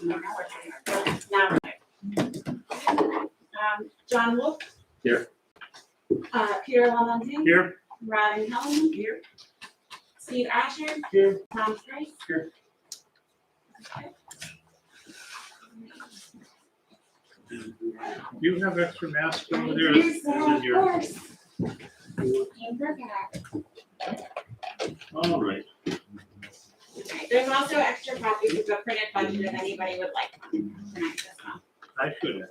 Now, John Wolf. Here. Peter Lamontagne. Here. Robin Helen. Here. Steve Asher. Here. Tom Price. Here. Okay. You have extra masks over there? Yes, Is of it your- course. Can't forget. All right. Okay, there's also extra copies of the printed budget if anybody would like one tonight as well. I should have.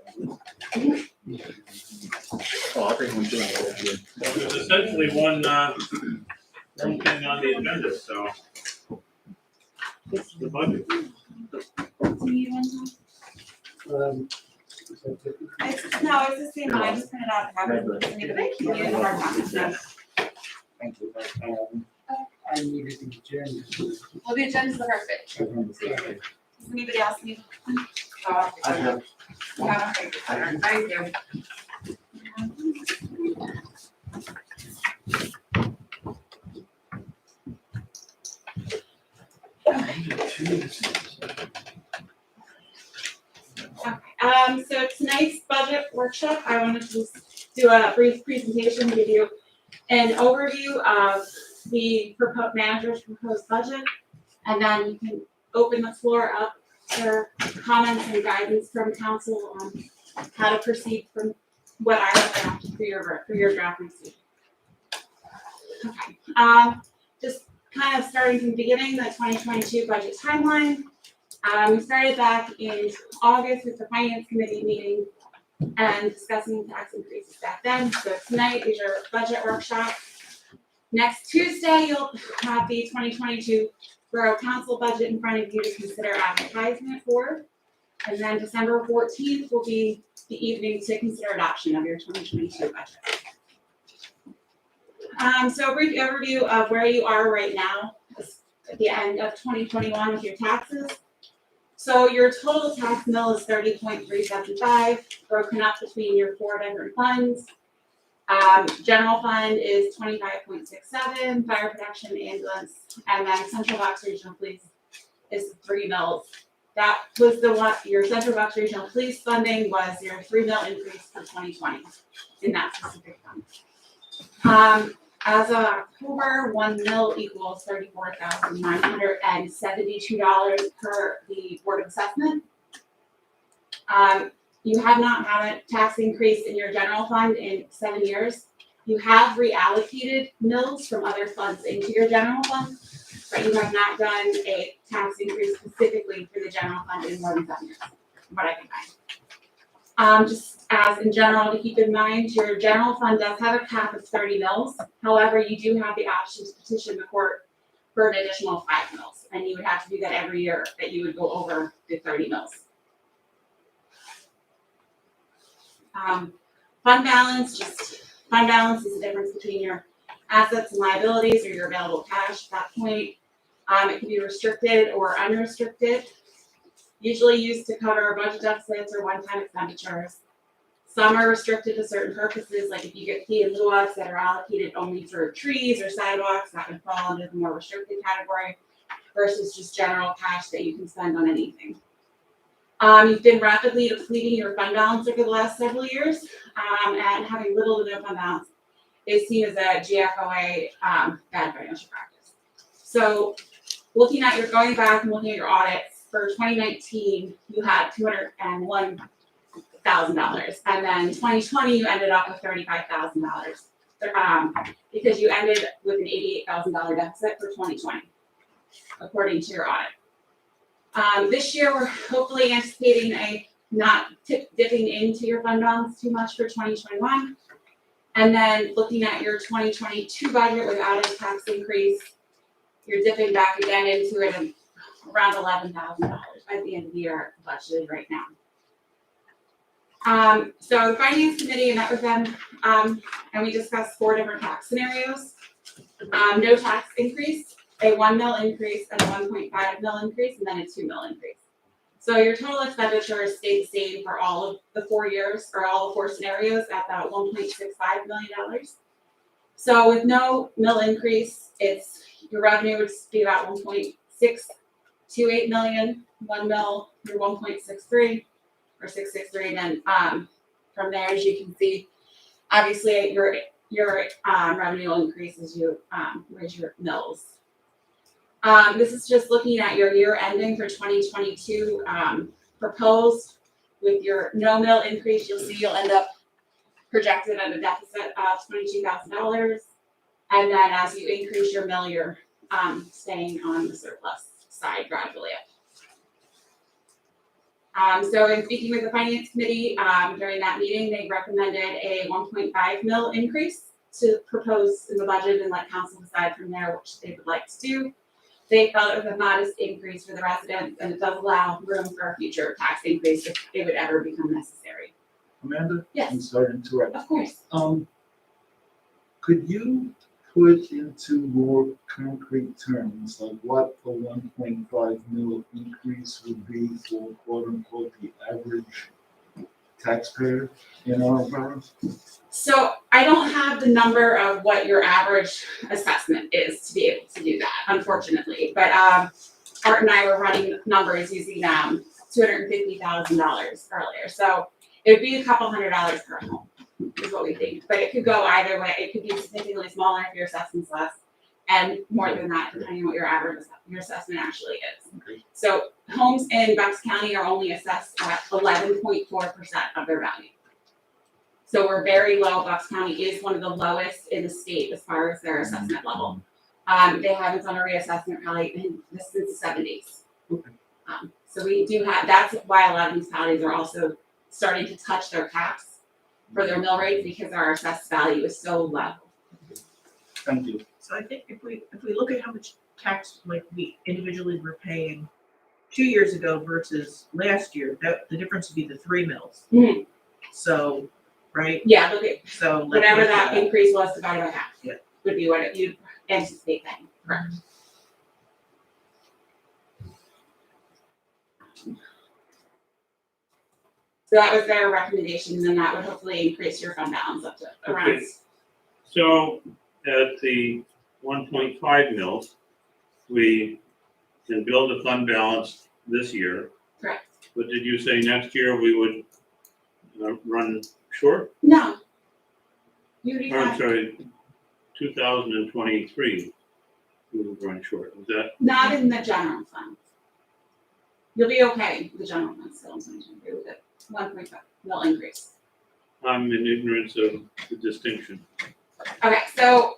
Oh, I think we're doing it. Well, there's essentially one thing on the agenda, so. It's the budget. Do you need one, Tom? No, it's the same one, I just printed out a copy. Anybody can use the hard copies now. Thank you. I needed the agenda. Well, the agenda's the first bit. Does anybody else need? Oh, I have. yeah, okay, I do. So tonight's budget workshop, I wanted to just do a brief presentation, give you an overview of the manager's proposed budget, and then you can open the floor up for comments and guidance from council on how to proceed from what I have drafted for your draft next week. Okay, just kind of starting from the beginning, the 2022 budget timeline. We started back in August with the finance committee meeting and discussing tax increases back then. So tonight is your budget workshop. Next Tuesday, you'll have the 2022 Borough Council budget in front of you to consider advertisement for. And then December 14th will be the evening to consider adoption of your 2022 budget. So a brief overview of where you are right now at the end of 2021 with your taxes. So your total tax mill is 30.375, broken up between your 4 different funds. General fund is 25.67, fire protection, ambulance, and then Central Bucks Regional Police is 3 mils. That was the one, your Central Bucks Regional Police funding was your 3 mil increase for 2020 in that specific fund. As of October, 1 mil equals $34,972 per the Board of Assessment. You have not had a tax increase in your general fund in 7 years. You have reallocated mills from other funds into your general fund, but you have not done a tax increase specifically for the general fund in more than 7 years, from what I can find. Just as in general to keep in mind, your general fund does have a cap of 30 mils. However, you do have the option to petition the court for an additional 5 mils, and you would have to do that every year that you would go over the 30 mils. Fund balance is the difference between your assets and liabilities or your available cash at that point. It can be restricted or unrestricted, usually used to cover budget deficits or one-time expenditures. Some are restricted to certain purposes, like if you get fee in lieu ofs that are allocated only for trees or sidewalks, that would fall under the more restricted category, versus just general cash that you can spend on anything. You've been rapidly depleting your fund balance over the last several years, and having little to no fund balance is seen as a GFOA bad financial practice. So going back and looking at your audits, for 2019, you had $201,000, and then 2020 you ended up with $35,000 because you ended with an $88,000 deficit for 2020, according to your audit. This year we're hopefully anticipating a not dipping into your fund balance too much for 2021, and then looking at your 2022 budget without a tax increase, you're dipping back again into it around $11,000 by the end of the year budgeted right now. So the finance committee met with them, and we discussed 4 different tax scenarios. No tax increase, a 1 mil increase, and a 1.5 mil increase, and then a 2 mil increase. So your total expenditures stay the same for all of the 4 years, or all the 4 scenarios at about $1.65 million. So with no mil increase, your revenue would be about 1.628 million, 1 mil through 1.63 or 663, and then from there, as you can see, obviously your revenue will increase as you raise your mills. This is just looking at your year ending for 2022 proposed. With your no mill increase, you'll see you'll end up projected at a deficit of $22,000. And then as you increase your mill, you're staying on the surplus side gradually up. So in speaking with the finance committee, during that meeting, they recommended a 1.5 mil increase to propose in the budget and let council decide from there which they would like to do. They felt it was a modest increase for the residents, and it does allow room for a future tax increase if it would ever become necessary. Amanda? Yes. I'm sorry to interrupt. Of course. Could you put into more concrete terms, like what the 1.5 mil increase would be for quote unquote the average taxpayer in our borough? So I don't have the number of what your average assessment is to be able to do that, unfortunately. But Art and I were running numbers using $250,000 earlier. So it would be a couple $100 per home is what we think. But it could go either way. It could be significantly smaller if your assessment's less, and more than that, depending on what your average your assessment actually is. Okay. So homes in Bucks County are only assessed at 11.4% of their value. So we're very low. Bucks County is one of the lowest in the state as far as their assessment level. They haven't done a reassessment probably since the 70s. Okay. So we do have, that's why a lot of municipalities are also starting to touch their caps for their mill rates because our assessed value is so low. Thank you. So I think if we look at how much tax like we individually were paying 2 years ago versus last year, that the difference would be the 3 mills. Mhm. So, right? Yeah, look at So like whatever that increase was divided by half. Yeah. Would be what you'd anticipate then, correct? So that was their recommendation, and then that would hopefully increase your fund balance up to around. Okay. So at the 1.5 mils, we can build a fund balance this year. Correct. But did you say next year we would run short? No. You do Or, I'm not, sorry, 2023, we would run short. Was that, not in the general fund. You'll be okay with the general fund still in 2023 with it. 1.5 mil increase. I'm in ignorance of the distinction. Okay, so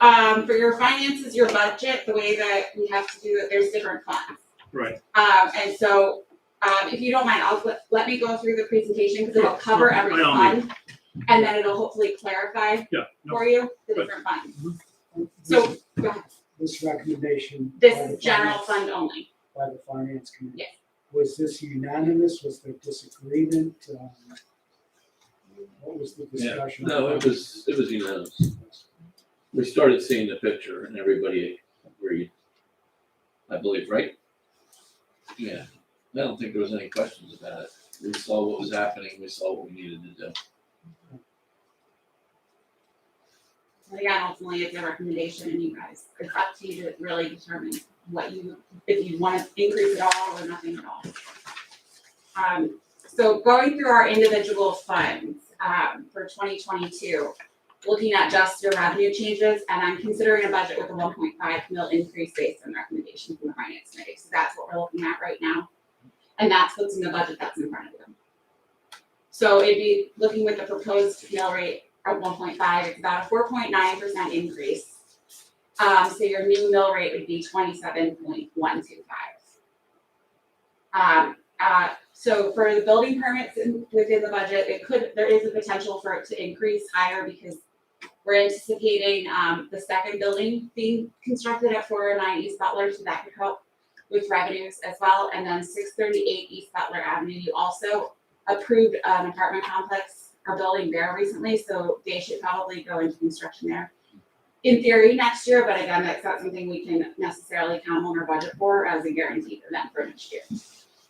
for your finances, your budget, the way that we have to do it, there's different funds. Right. And so if you don't mind, let me go through the presentation because it'll cover every by all fund. And then it'll hopefully clarify Yeah. No, for you the Good. different funds. And So go ahead. This recommendation. This by the is general finance- fund only. By the finance committee. Yes. Was this unanimous? Was there disagreement? What was the Yeah, discussion? no, it was unanimous. We started seeing the picture and everybody agreed, I believe, right? Yeah, I don't think there was any questions about it. We saw what was happening, we saw what we needed to do. And again, ultimately, it's a recommendation and you guys, it's up to you to really determine what if you want to increase it all or nothing at all. So going through our individual funds for 2022, looking at just your revenue changes, and I'm considering a budget with a 1.5 mil increase based on recommendation from the finance committee. So that's what we're looking at right now. And that's what's in the budget that's in front of you. So it'd be looking with the proposed mill rate of 1.5, it's about a 4.9% increase. So your new mill rate would be 27.125. So for the building permits within the budget, there is a potential for it to increase higher because we're anticipating the second building being constructed at 409 East Butler, so that could help with revenues as well. And then 638 East Butler Avenue, you also approved an apartment complex, a building there recently, so they should probably go into construction there. In theory, next year, but again, that's not something we can necessarily count on our budget for as a guaranteed event for next year.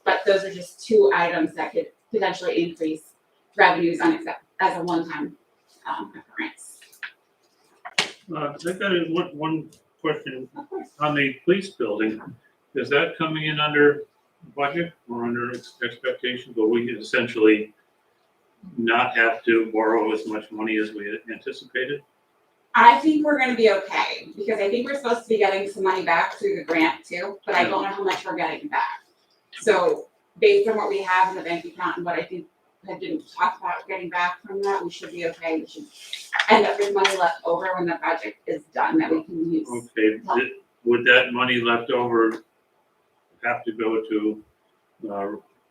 But those are just two items that could potentially increase revenues as a one-time occurrence. I got one question Of course. on the police building. Is that coming in under budget, we're under expectation, but we could essentially not have to borrow as much money as we had anticipated. I think we're gonna be okay, because I think we're supposed to be getting some money back through the grant too, but I don't know how much we're getting back. So based on what we have in the bank account and what I think had been talked about getting back from that, we should be okay. We should end up with money left over when the project is done that we can use. Okay, would that money left over have to go to,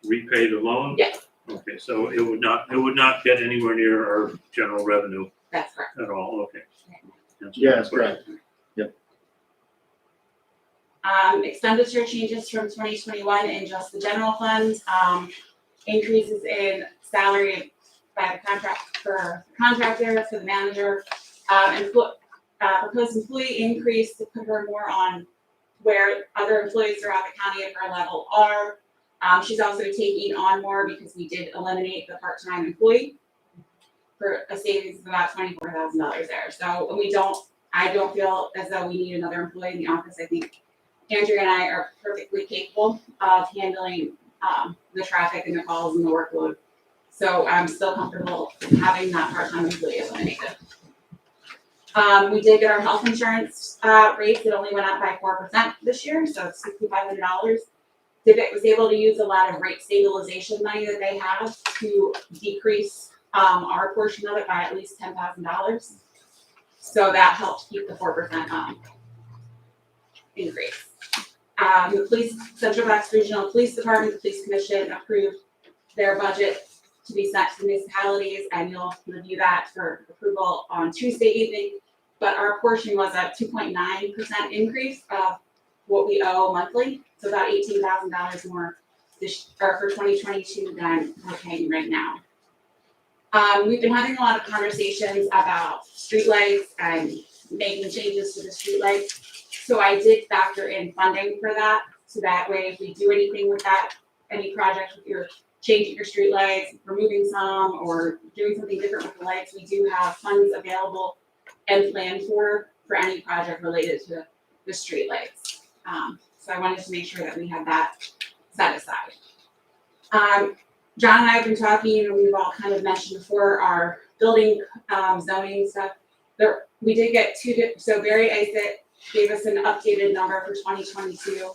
repay the loan? Yes. Okay, so it would not get anywhere near our general revenue That's correct. at all, okay. Yes, correct. Expenditure changes from 2021 in just the general fund, increases in salary by the contractor, for the manager, proposed employee increase to put her more on where other employees throughout the county at her level are. She's also taking on more because we did eliminate the part-time employee for a savings of about $24,000 there. So I don't feel as though we need another employee in the office. I think Andrea and I are perfectly capable of handling the traffic and the calls and the workload. So I'm still comfortable having that part-time employee eliminated. We did get our health insurance rates. It only went up by 4% this year, so it's $6,500. Divot was able to use a lot of rate stabilization money that they have to decrease our portion of it by at least $10,000. So that helped keep the 4% increase. The Central Bucks Regional Police Department, the Police Commission approved their budget to be sent to municipalities, and you'll review that for approval on Tuesday evening. But our portion was a 2.9% increase of what we owe monthly, so about $18,000 more for 2022 than we're paying right now. We've been having a lot of conversations about streetlights and making changes to the streetlights. So I did factor in funding for that, so that way if we do anything with that, any project with your changing your streetlights, removing some, or doing something different with the lights, we do have funds available and planned for any project related to the streetlights. So I wanted to make sure that we had that set aside. John and I have been talking, and we've all kind of mentioned before our building zoning stuff. We did get so Barry Isaac gave us an updated number for 2022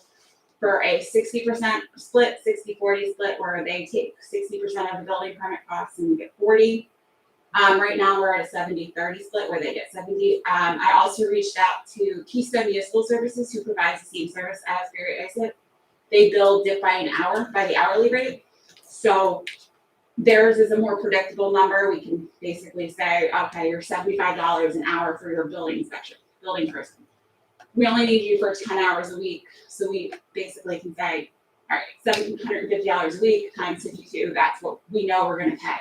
for a 60% split, 60-40 split, where they take 60% of the building permit costs and we get 40. Right now we're at a 70-30 split where they get 70. I also reached out to Keystone Municipal Services, who provides the same service as Barry Isaac. They bill DIP by an hour, by the hourly rate. So theirs is a more predictable number. We can basically say, okay, you're $75 an hour for your building person. We only need you for 10 hours a week. So we basically can say, all right, $750 a week times 52, that's what we know we're gonna pay.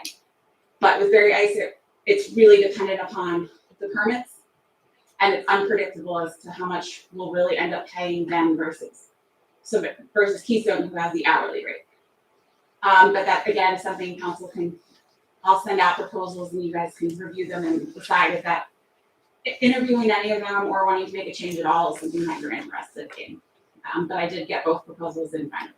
But with Barry Isaac, it's really dependent upon the permits, and it's unpredictable as to how much we'll really end up paying them versus Keystone, who has the hourly rate. But that again is something council I'll send out proposals and you guys can review them and decide if that interviewing any of them or wanting to make a change at all is something that you're interested in. But I did get both proposals in finally.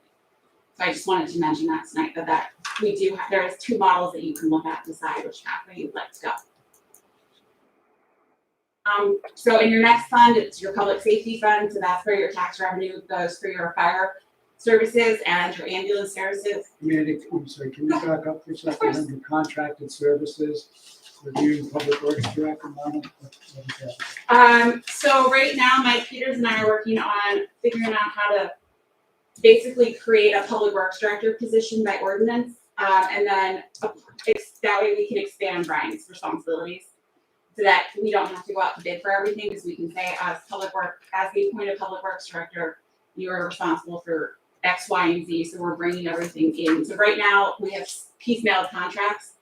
So I just wanted to mention that tonight, that we do have, there's 2 models that you can look at to decide which pathway you'd like to go. So in your next fund, it's your public safety fund, so that's where your tax revenue goes for your fire services and your ambulance services. Amanda, I'm sorry, can you back up for a second? Under contracted services, reviewing public works director, Mona, what is that? So right now, Mike Peters and I are working on figuring out how to basically create a public works director position by ordinance, and then that way we can expand Brian's responsibilities so that we don't have to go out to bid for everything, because we can say as the appointed public works director, you are responsible for X, Y, and Z. So we're bringing everything in. So right now we have piecemeal contracts.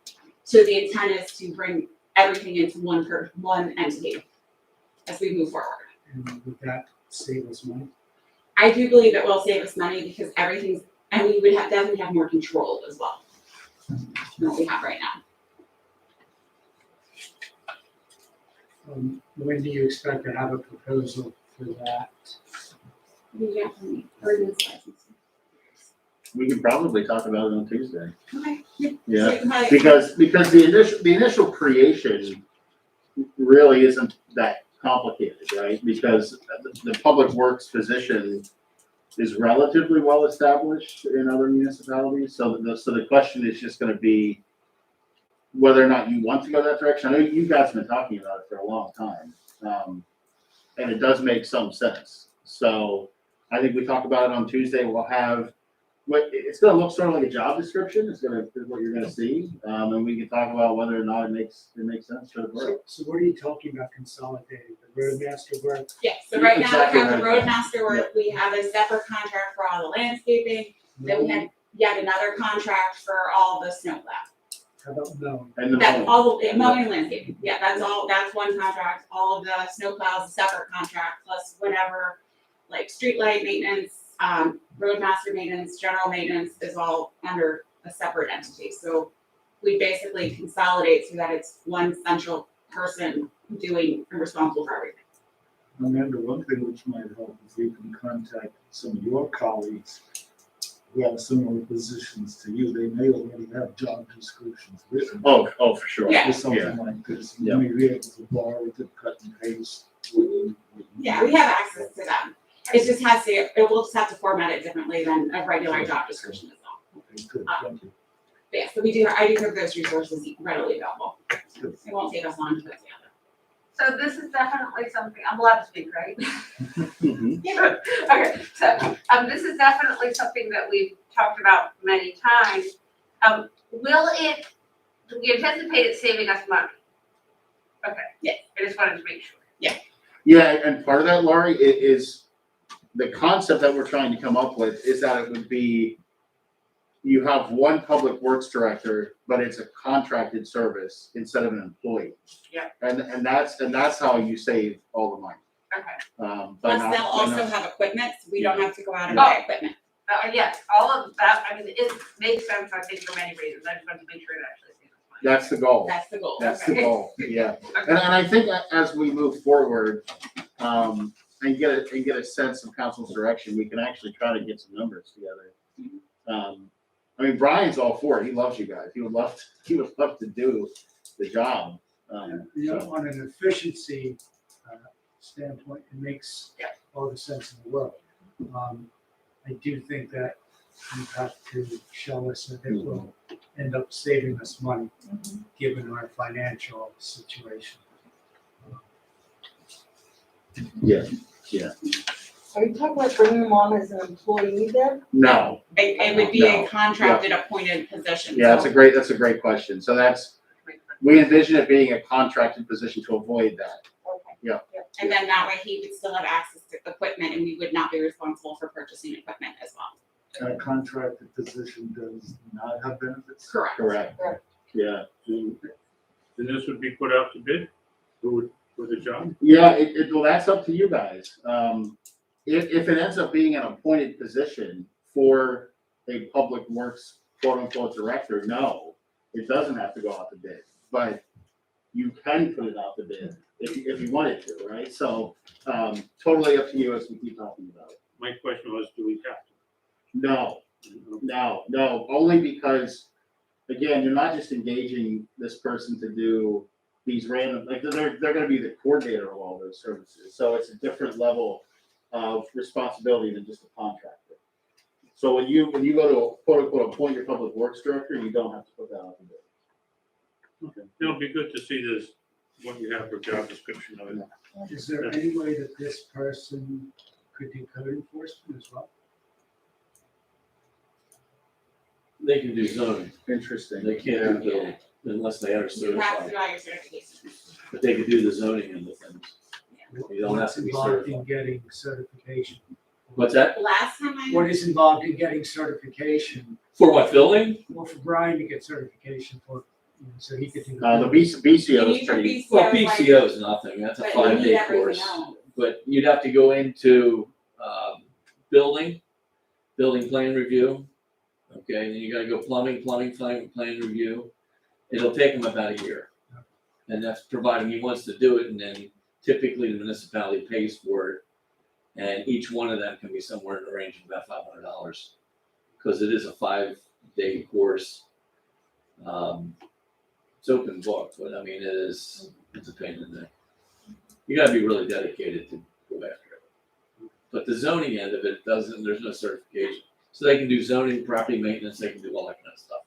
So the intent is to bring everything into one entity as we move forward. And would that save us money? I do believe it will save us money because and we would definitely have more control as well than what we have right now. When do you expect to have a proposal for that? We have any ordinance license. we can probably talk about it on Tuesday. Okay. Yeah, So you can probably- because the initial creation really isn't that complicated, right? Because the public works position is relatively well established in other municipalities, so the question is just gonna be whether or not you want to go that direction. I know you guys have been talking about it for a long time, and it does make some sense. So I think we talk about it on Tuesday. We'll have it's gonna look sort of like a job description. Is what you're gonna see, and we can talk about whether or not it makes sense for the borough. So what are you talking about consolidating, the roadmaster work? Yeah, so right now Exactly we have the right. roadmaster work, we have a separate contract for all the landscaping, then we have yet another contract for all the snowplow. How about mowing? And the That's mowing. all, mowing and landscaping, yeah, that's one contract, all of the snowplows, separate contract, plus whatever, like streetlight maintenance, roadmaster maintenance, general maintenance is all under a separate entity, so we basically consolidate so that it's one central person doing and responsible for everything. Amanda, one thing which might help is you can contact some of your colleagues who have similar positions to you. They may already have job descriptions written. Oh, for sure. Yeah. For something like this, you Yeah. may be able to borrow to cut and paste. what you Yeah, we have access to them. It just has to, we'll just have to format it differently than a regular job description is all. Okay, good, thank you. But yeah, so I do have those resources readily available. It won't take us long to put together. So this is definitely something, I'm allowed to speak, right? Mhm. Okay, so, this is definitely something that we've talked about many times. Do we anticipate it saving us money? Okay. Yeah. I just wanted to make sure. Yeah, and part of that, Laurie, is the concept that we're trying to come up with is that it would be, you have one public works director, but it's a contracted service instead of an employee. Yeah. And that's how you save all the money. Okay. By Plus, not- they'll by also not- have equipment, so we don't have to go out and Yeah. buy equipment. Yes, all of that, I mean, it makes sense, I think, for many reasons. I just wanted to make sure it actually saves us money. That's the goal. That's the goal. That's the Okay. goal, yeah. Okay. And I think as we move forward, and get a sense of council's direction, we can actually try to get some numbers together. I mean, Brian's all for it. He loves you guys. He would love to do the job. You know, on an efficiency standpoint, it makes Yeah. all the sense in the world. I do think that you have to show us that it will end up saving us money, given our financial situation. Yeah. Are you talking about bringing them on as an employee then? No, It would be a No. contracted appointed position. yeah, so- that's a great question. So we envision it being a contracted position to avoid that. Okay. Yeah. And then that way he would still have access to equipment and we would not be responsible for purchasing equipment as well. And a contracted position does not have benefits? Correct. Correct. Yeah. Then this would be put out to bid, for the job? Yeah, well, that's up to you guys. If it ends up being an appointed position for a public works quote unquote director, no, it doesn't have to go out to bid. But you can put it out to bid if you wanted to, right? So, totally up to you as we keep talking about it. My question was, do we have to? No, only because, again, you're not just engaging this person to do these random, like, they're gonna be the coordinator of all those services, so it's a different level of responsibility than just a contractor. So when you go to quote unquote appoint your public works director, you don't have to put that out to bid. Okay. It'll be good to see this, what you have for job description of it. Is there any way that this person could do code enforcement as well? They can do zoning, Interesting. they can't do building unless they are You have to certified, do all your certifications. but they can do the zoning and the things. You don't have What's to be involved in certified. getting certification? What's that? Last time What I, is involved in getting certification? For what, building? Well, for Brian to get certification for, so he could do. The BCO you is need your pretty, Well, BCO, PCO is nothing, that's a but you need 5-day everything course. else. But you'd have to go into, building plan review. Okay, and then you gotta go plumbing plan review. It'll take them about a year. And that's providing he wants to do it, and then typically the municipality pays for it. And each one of them can be somewhere in the range of about $500. Cause it is a 5-day course. It's open book, but I mean, it's a pain in the neck. You gotta be really dedicated to go after it. But the zoning end of it doesn't, there's no certification. So they can do zoning, property maintenance, they can do all that kind of stuff.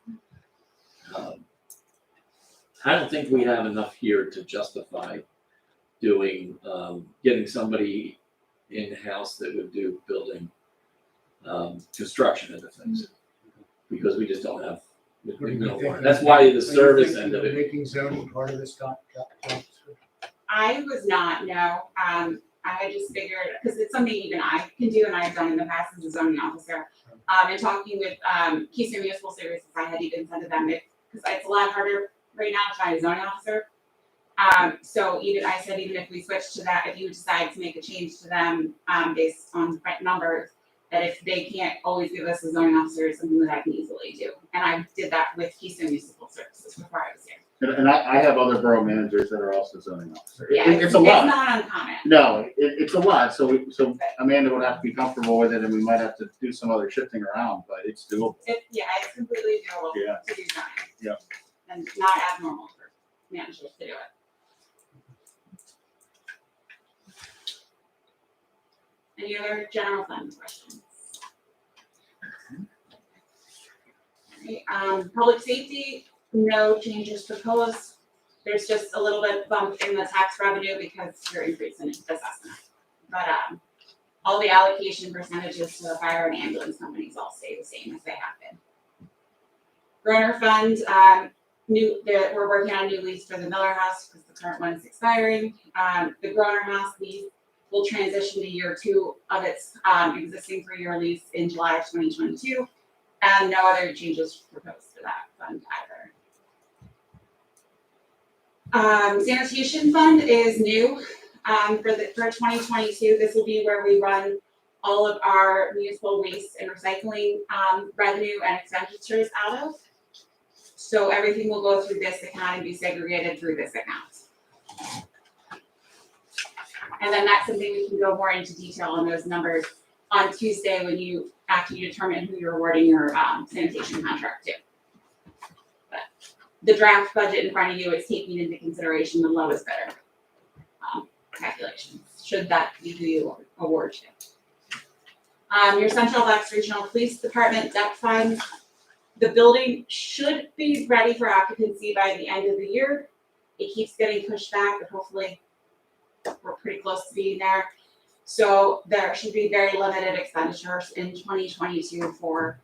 I don't think we have enough here to justify doing, getting somebody in-house that would do building, construction and things. Because we just don't have, we don't want it. That's why the service end of it. Making zoning part of this job description. I was not, no. I just figured, because it's something even I can do and I've done in the past as a zoning officer. And talking with, Keystone Municipal Services, I had even said to them, because it's a lot harder right now to find a zoning officer. So even, I said, even if we switch to that, if you decide to make a change to them, based on numbers, that if they can't always give us a zoning officer, it's something that I can easily do. And I did that with Keystone Municipal Services before I was here. And I have other borough managers that are also zoning officers. Yeah, It's a lot. It's not uncommon. No, it's a lot, so Amanda would have to be comfortable with it, and we might have to do some other shifting around, but it's doable. It's completely doable Yeah. to do zoning. Yeah. And not abnormal for managers to do it. Any other general fund questions? Alright, public safety, no changes proposed. There's just a little bit bump in the tax revenue because you're increasing assessment. But, all the allocation percentages to the fire and ambulance companies all stay the same as they have been. Groner fund, we're working on a new lease for the Miller House because the current one is expiring. The Groner House lease will transition to year 2 of its existing 3-year lease in July of 2022, and no other changes proposed for that fund either. Sanitation fund is new for 2022. This will be where we run all of our municipal waste and recycling revenue and expenditures out of. So everything will go through this account and be segregated through this account. And then that's something we can go more into detail on those numbers on Tuesday when after you determine who you're awarding your sanitation contract to. But the draft budget in front of you is taking into consideration the lowest bidder calculations, should that be who you award to. Your Central Bucks Regional Police Department debt fund, the building should be ready for occupancy by the end of the year. It keeps getting pushed back, but hopefully we're pretty close to being there. So there should be very limited expenditures in 2022 for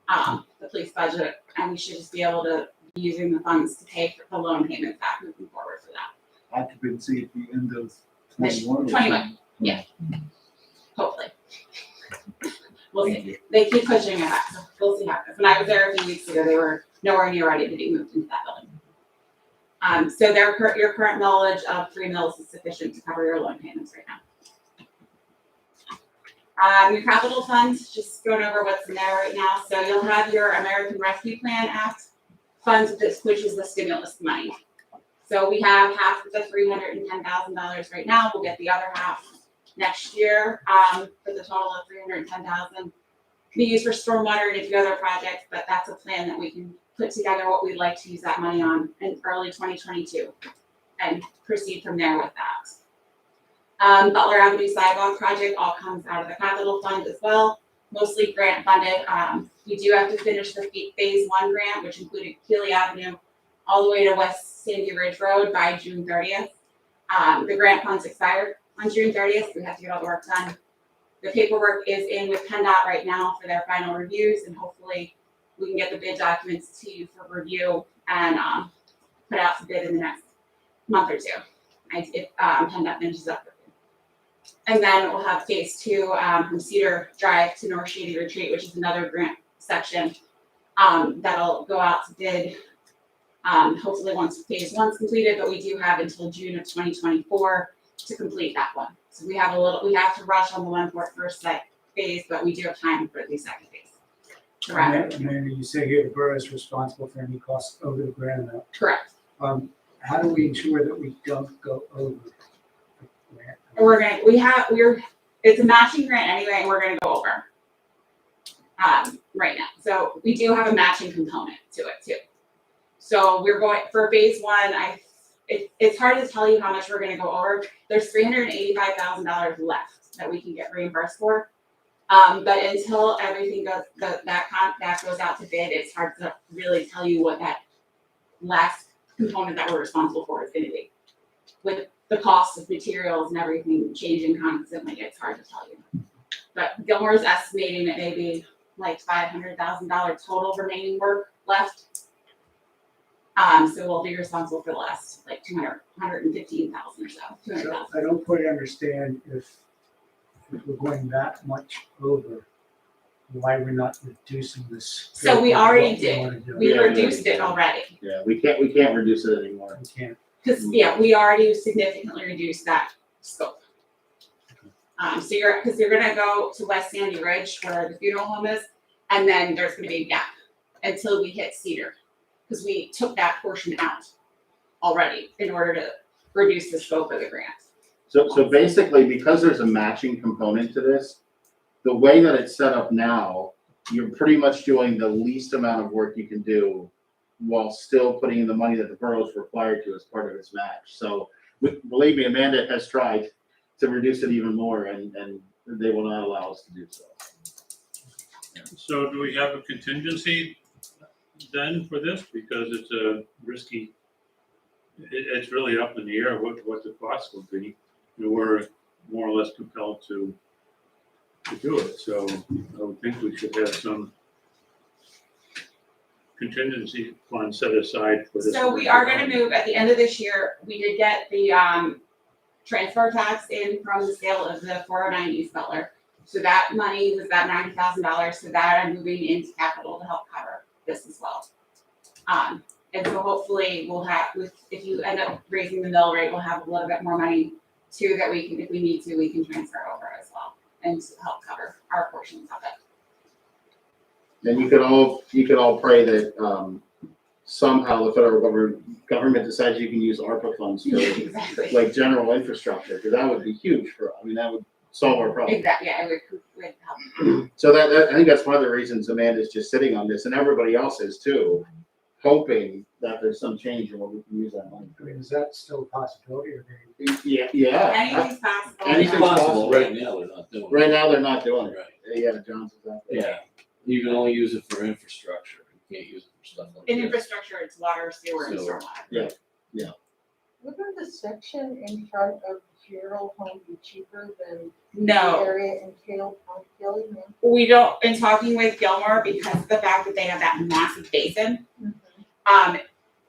the police budget, and we should just be able to be using the funds to pay for the loan payments back moving forward for that. Occupancy at the end of 21. 21, yeah. Hopefully. We'll see. They keep pushing it back, so we'll see how it goes. When I was there a few weeks ago, they were nowhere near ready to be moved into that building. So your current millage of 3 mils is sufficient to cover your loan payments right now. Your capital funds, just going over what's in there right now. So you'll have your American Rescue Plan Act funds, which is the stimulus money. So we have half of the $310,000 right now. We'll get the other half next year, for the total of $310,000. Be used for stormwater and a few other projects, but that's a plan that we can put together what we'd like to use that money on in early 2022 and proceed from there with that. Butler Avenue sidewalk project all comes out of the capital fund as well, mostly grant funded. We do have to finish the phase 1 grant, which included Keeley Avenue all the way to West Sandy Ridge Road by June 30th. The grant funds expired on June 30th. We have to get all the work done. The paperwork is in with PennDOT right now for their final reviews, and hopefully we can get the bid documents to you for review and put out the bid in the next month or 2. If PennDOT finishes up. And then we'll have phase 2 from Cedar Drive to North Shady Retreat, which is another grant section that'll go out to bid. Hopefully once phase 1's completed, but we do have until June of 2024 to complete that one. So we have to rush on the one for first phase, but we do have time for the second phase. Correct. And then you say here the borough is responsible for any costs over the grant amount. Correct. How do we ensure that we don't go over the grant? It's a matching grant anyway, and we're gonna go over. right now. So we do have a matching component to it too. So we're going, for phase one, it's hard to tell you how much we're gonna go over. There's $385,000 left that we can get reimbursed for. But until everything goes, that goes out to bid, it's hard to really tell you what that last component that we're responsible for is gonna be. With the cost of materials and everything changing constantly, it's hard to tell you. But Gilmore's estimating it may be like $500,000 total remaining work left. So we'll be responsible for the last like 115,000 or so, 200,000. So I don't quite understand if we're going that much over, why we're not reducing this. So we scope of already what did. wanna do. We Yeah, reduced it yeah. already, Yeah, we can't reduce it anymore. We can't. because, yeah, we already significantly reduced that scope. So you're gonna go to West Sandy Ridge where the funeral home is, and then there's gonna be a gap until we hit Cedar. Because we took that portion out already in order to reduce the scope of the grant. So basically, because there's a matching component to this, the way that it's set up now, you're pretty much doing the least amount of work you can do while still putting in the money that the borough's required to as part of its match. So believe me, Amanda has tried to reduce it even more, and they will not allow us to do so. So do we have a contingency then for this? Because it's a risky, it's really up in the air what the cost will be. And we're more or less compelled to do it. So I would think we should have some contingency fund set aside for this. So we are gonna move, at the end of this year, we did get the transfer tax in from the sale of the 409 East Butler. So that money was about $90,000, so that I'm moving into capital to help cover this as well. And so hopefully we'll have, if you end up raising the mill rate, we'll have a little bit more money too that we can, if we need to, we can transfer over as well and to help cover our portions of it. And you could all pray that somehow the federal government decides you can use ARPA funds for Exactly. like general infrastructure, because that would be huge that would solve our problem. Exactly, yeah, it would help. So that I think that's one of the reasons Amanda's just sitting on this, and everybody else is too, hoping that there's some change in what we can use that money I mean, is that still a possibility or they? for. Yeah. Anything's possible. Anything's Possible, right now, they're not doing it. Right now, they're not doing it. Right. Yeah, John's exactly. Yeah, you can only use it for infrastructure, you can't use it for stuff like In this. infrastructure, it's water, sewer, and Sewer. stormwater. Wouldn't the section in front of the funeral home be cheaper than the No, area in Killingham? we don't, in talking with Gilmore, because of the fact that they have that massive basin,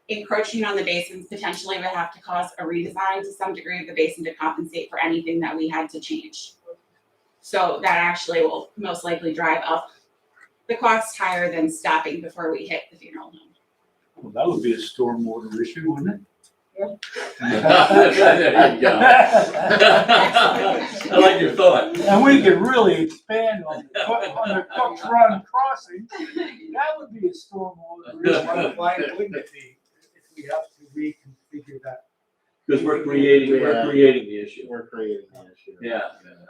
encroaching on the basins potentially would have to cause a redesign to some degree of the basin to compensate for anything that we had to change. So that actually will most likely drive up the cost higher than stopping before we hit the funeral home. Well, that would be a stormwater issue, wouldn't it? There you go. I like your thought. And we could really expand on the Cook's Run crossing. That would be a stormwater issue. Why wouldn't it be if we have to reconfigure that? Because we're creating the issue. We're creating an issue. Yeah.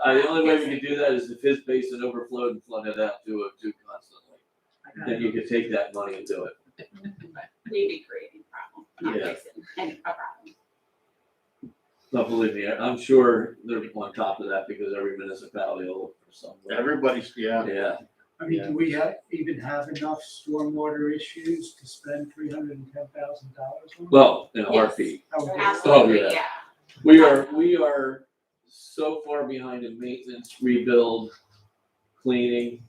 The only way we could do that is if his basin overflowed and flooded out too constantly. Then you could take that money and do it. We'd be creating a problem, not Yeah. fixing any problem. But believe me, I'm sure they're on top of that because every municipality will look for something. Everybody's, yeah. Yeah, I mean, do we even have enough stormwater issues to spend $310,000 on? well, in a Yes. heartbeat. Oh, Absolutely, yeah. yeah. We are so far behind in maintenance, rebuild, cleaning.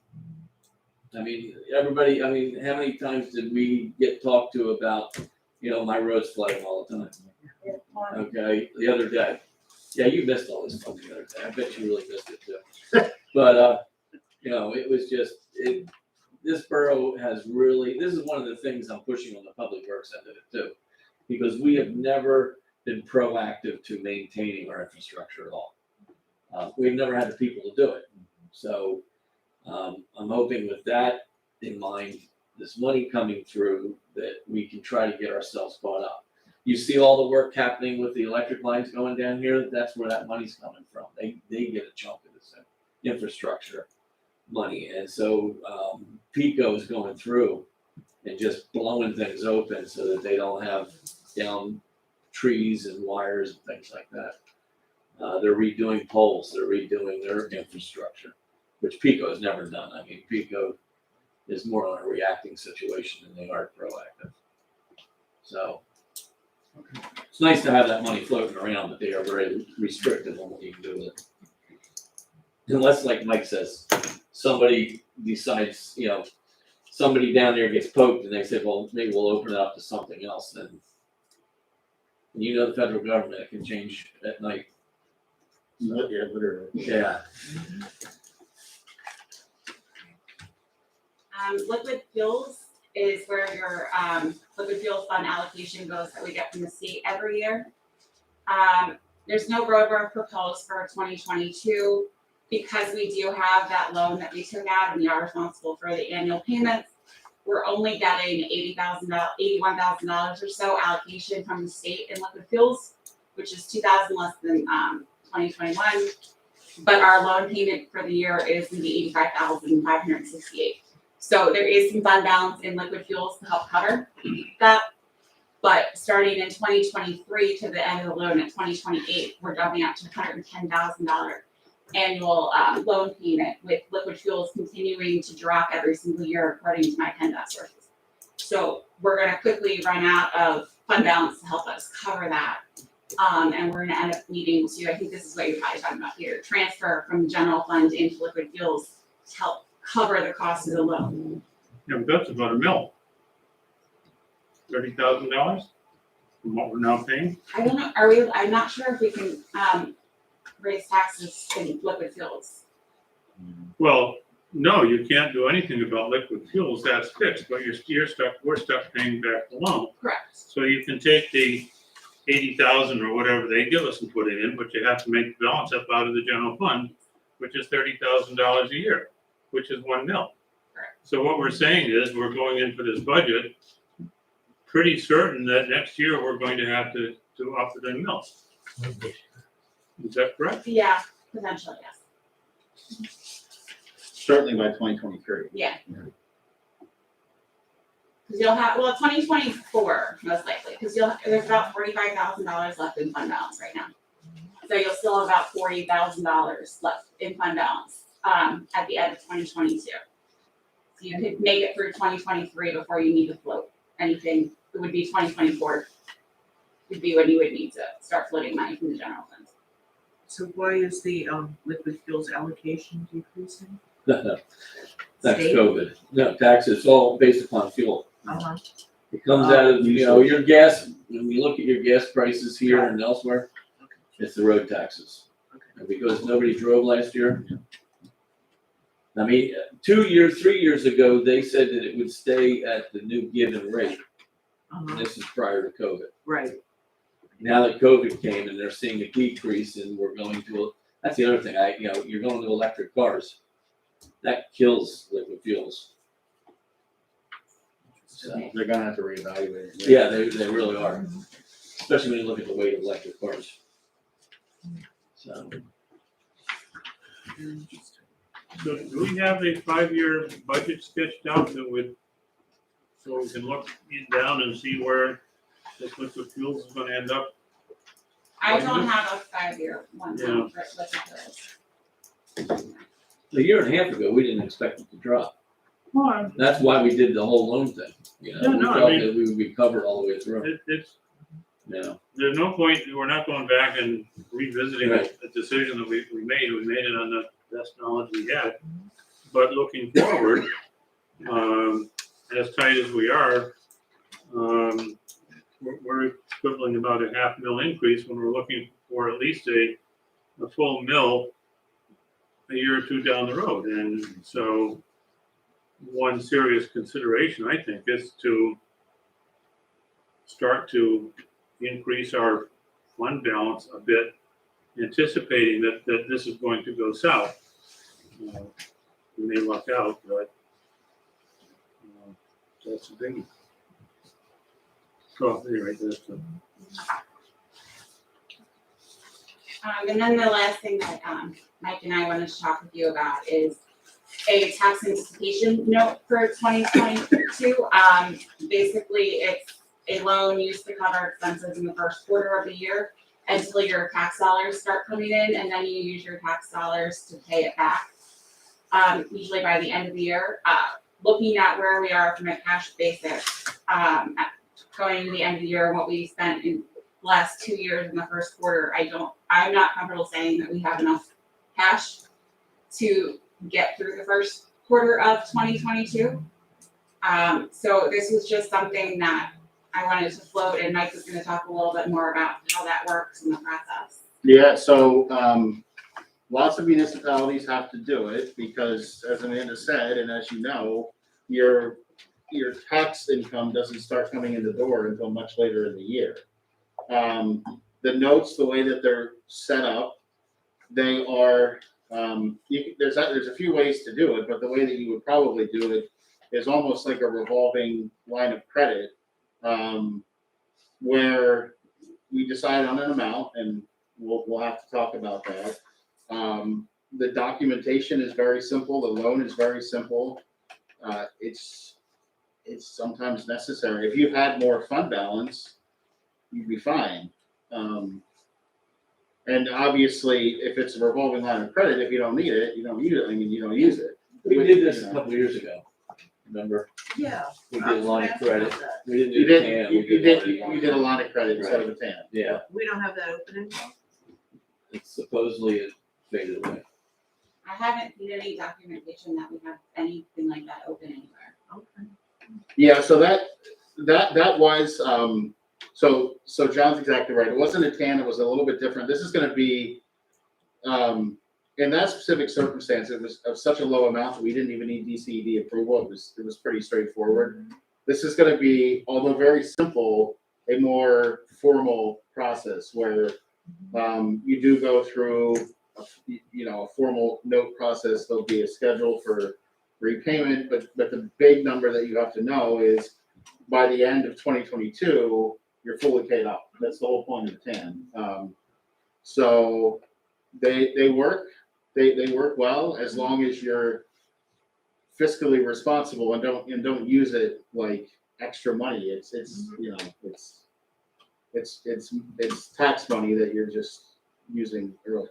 I mean, everybody, how many times did we get talked to about, my road's flooding all the time? Yeah, fine. Okay, the other day. Yeah, you missed all this fun the other day. I bet you really missed it too. But, it was just, this borough has really, this is one of the things I'm pushing on the public works end of it too. Because we have never been proactive to maintaining our infrastructure at all. We've never had the people to do it. So, I'm hoping with that in mind, this money coming through, that we can try to get ourselves caught up. You see all the work happening with the electric lines going down here, that's where that money's coming from. They get a chunk of this infrastructure. money, and so, Pico's going through and just blowing things open so that they don't have down trees and wires and things like that. They're redoing poles, they're redoing their infrastructure, which Pico has never done. I mean, Pico is more on a reacting situation than they are proactive. So it's nice to have that money floating around, but they are very restrictive on what you can do with it. Unless, like Mike says, somebody decides, somebody down there gets poked and they say, well, maybe we'll open it up to something else, then the federal government, it can change at night. Yeah, literally. Yeah. Liquid fuels is where your, liquid fuel fund allocation goes that we get from the state every year. There's no road work proposed for 2022 because we do have that loan that we took out and we are responsible for the annual payments. We're only getting $81,000 or so allocation from the state in liquid fuels, which is $2,000 less than 2021. But our loan payment for the year is gonna be $85,568. So there is some fund balance in liquid fuels to help cover that. But starting in 2023 to the end of the loan at 2028, we're dumping out to $110,000 annual loan payment, with liquid fuels continuing to drop every single year according to my PennDOT sources. So we're gonna quickly run out of fund balance to help us cover that. And we're gonna end up needing to, I think this is what you're probably talking about here, transfer from the general fund into liquid fuels to help cover the cost of the loan. Yeah, but that's about $1 million. $30,000 from what we're now paying. I don't know, I'm not sure if we can raise taxes in liquid fuels. Well, no, you can't do anything about liquid fuels, that's fixed, but we're stuck paying back the loan. Correct. So you can take the 80,000 or whatever they give us and put it in, but you have to make the balance up out of the general fund, which is $30,000 a year, which is $1 million. Correct. So what we're saying is, we're going in for this budget, pretty certain that next year we're going to have to up it in mills. Is that correct? Yeah, potentially, yes. Certainly by 2023. Yeah. Cause you'll have, 2024 most likely, cause there's about $45,000 left in fund balance right now. So you'll still have about $40,000 left in fund balance, at the end of 2022. So you could make it through 2023 before you need to float anything. It would be 2024 would be when you would need to start floating money from the general fund. So why is the liquid fuels allocation decreasing? That's State? COVID. No, taxes, it's all based upon fuel. Uh-huh. It comes out of, your gas, when you look at your gas prices here and elsewhere, it's the road taxes. And because nobody drove last year. I mean, 3 years ago, they said that it would stay at the new given rate. And Uh-huh. this is prior to COVID. Right. Now that COVID came and they're seeing a decrease and we're going to, that's the other thing, you're going to electric cars. That kills liquid fuels. So, They're gonna have to reevaluate it. yeah, they really are, especially when you look at the weight of electric cars. So, So do we have a 5-year budget sketched out so we can look down and see where this liquid fuels is gonna end up? I don't have a 5-year one Yeah. now for liquid fuels. a year and a half ago, we didn't expect it to drop. Well, That's why we did the whole loan thing, Yeah, We no, I felt mean- that we would be covered all the way through, it's, yeah. there's no point, we're not going back and revisiting Right. a decision that we made it on the best knowledge we had. But looking forward, as tight as we are, we're equivalent about a $500,000 increase when we're looking for at least a full mill a year or two down the road. And so one serious consideration, I think, is to start to increase our fund balance a bit, anticipating that this is going to go south. We may luck out, but that's a biggie. So anyway, that's And then the last thing that Mike and I wanted to talk with you about is a tax anticipation note for 2022. Basically, it's a loan used to cover expenses in the first quarter of the year until your tax dollars start coming in, and then you use your tax dollars to pay it back. Usually by the end of the year. Looking at where we are from a cash basis, going into the end of the year and what we spent in the last 2 years in the first quarter, I'm not comfortable saying that we have enough cash to get through the first quarter of 2022. So this was just something that I wanted to float, and Mike was gonna talk a little bit more about how that works in the process. Yeah, so, lots of municipalities have to do it because, as Amanda said, and as you know, your tax income doesn't start coming in the door until much later in the year. The notes, the way that they're set up, they are, there's a few ways to do it, but the way that you would probably do it is almost like a revolving line of credit, where we decide on an amount, and we'll have to talk about that. The documentation is very simple, the loan is very simple. It's sometimes necessary. If you had more fund balance, you'd be fine. And obviously, if it's a revolving line of credit, if you don't need it, you don't use it. I mean, you don't use it. We did this a couple years ago, remember? Yeah. We I did a was line gonna of ask about credit. that. We didn't You do did, TAM, you we you did a line of credit instead of a TAN. Yeah, We don't have that open anymore. it's supposedly it faded away. I haven't seen any documentation that we have anything like that open anywhere. Okay. Yeah, so that was, so John's exactly right. It wasn't a TAN, it was a little bit different. This is gonna be, in that specific circumstance, it was of such a low amount that we didn't even need DCED approval. It was pretty straightforward. This is gonna be, although very simple, a more formal process where, you do go through, a formal note process. There'll be a schedule for repayment, but the big number that you have to know is by the end of 2022, you're fully paid up. That's the whole point of the TAN. So they work well as long as you're fiscally responsible and don't use it like extra money. It's tax money that you're just using early.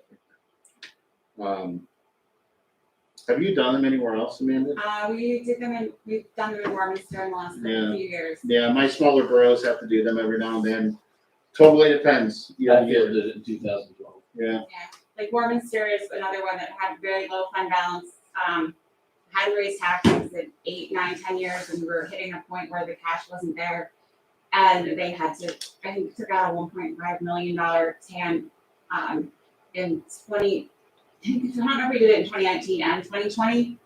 Have you done them anywhere else, Amanda? We've done them in Warminster in the last few years. Yeah, my smaller boroughs have to do them every now and then. Totally depends. That did it in 2012. Yeah. Like Warminster is another one that had very low fund balance, hadn't raised taxes in 8, 9, 10 years, and we were hitting a point where the cash wasn't there. And they had to, I think, took out a $1.5 million TAN in 20, I don't know if we did it in 2019 and 2020,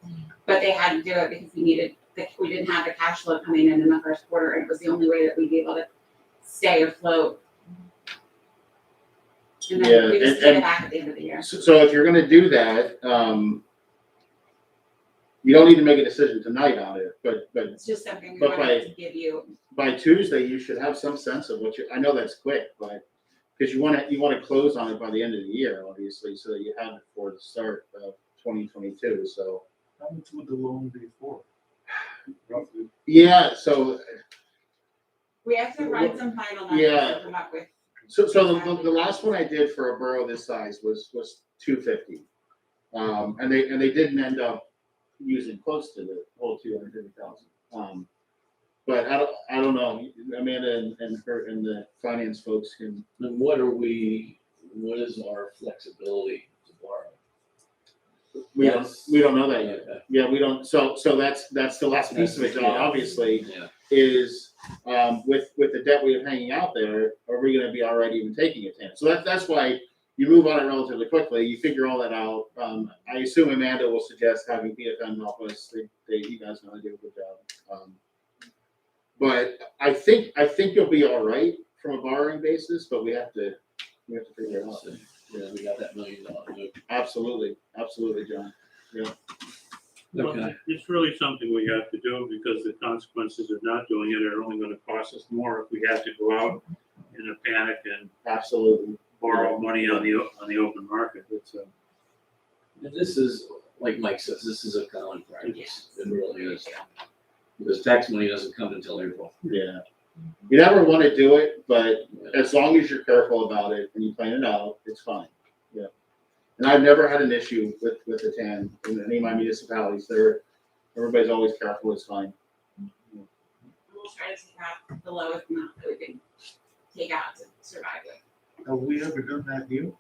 but they had to do it because we didn't have the cash flow coming in the first quarter, and it was the only way that we'd be able to stay afloat. And then we just paid it back at the end of the year. So if you're gonna do that, you don't need to make a decision tonight on it, but It's just something we But wanted to give you. by Tuesday, you should have some sense of I know that's quick, but, because you wanna close on it by the end of the year, obviously, so that you have it for the start of 2022, so. How much would the loan be for? Roughly. Yeah, so, We have to run some final numbers Yeah. to come up with. so the last one I did for a borough this size was $250. And they didn't end up using close to the whole $250,000. But I don't know, Amanda and the finance folks can. And what is our flexibility to borrow? We don't know that yet. Okay. Yeah, we don't, so that's the last piece of it, John, obviously, Yeah. is, with the debt we have hanging out there, are we gonna be all right even taking a TAN? So that's why you move on it relatively quickly, you figure all that out. I assume Amanda will suggest having PFM help us, you guys know how to do a good job. But I think you'll be all right from a borrowing basis, but we have to figure it out. So, yeah, we got that $1 million note. Absolutely, John. Well, Okay. it's really something we have to do because the consequences of not doing it are only gonna cost us more if we have to go out in a panic and Absolutely. borrow money on the open market. It's And this is like Mike says, this is a common practice, it really is. Because tax money doesn't come until April. Yeah. You never wanna do it, but as long as you're careful about it and you plan it out, it's fine. Yeah. And I've never had an issue with the TAN in any of my municipalities. Everybody's always careful, it's fine. We'll try to take out the lowest amount that we can take out to survive with. Have we ever done that here?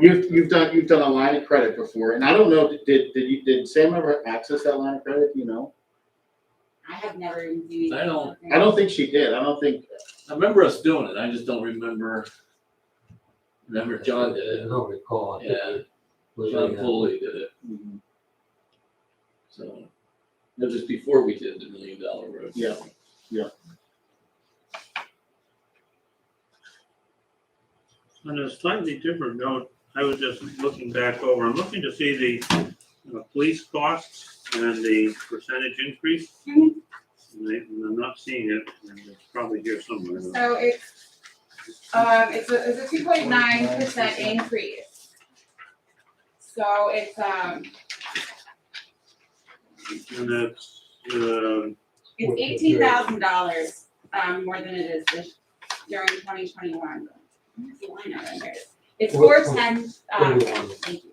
You've done a line of credit before, and I don't know, did Sam ever access that line of credit, do you know? I have never even seen. I don't- I don't think she did, I don't think, I remember us doing it, I just don't remember John did I it, don't recall. I think yeah, we- John Foley did it, so. It was before we did the $1 million road. Yeah. On a slightly different note, I was just looking back over, I'm looking to see the police costs and the percentage increase. Mhm. And I'm not seeing it, and it's probably here somewhere. So it's a 2.9% increase. So it's, And that's, it's $18,000, more than it is during 2021. What's the line item there? It's 410, thank you.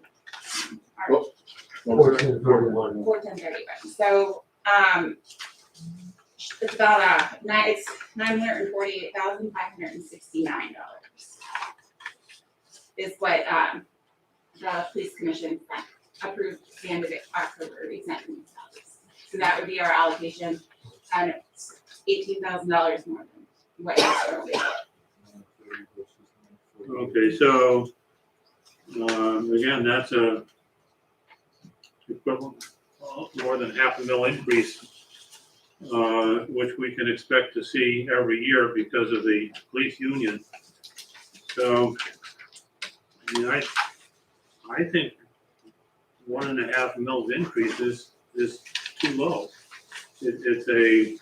All right. 1431. 41031. So, it's about, it's $948,569 is what, the police commission approved at the end of October, we sent them salaries. So that would be our allocation, and it's $18,000 more than what it's really. okay, so, again, that's a equivalent, more than $500,000 increase, which we can expect to see every year because of the police union. So, I mean, I think 1.5 mils increase is too low. It's a,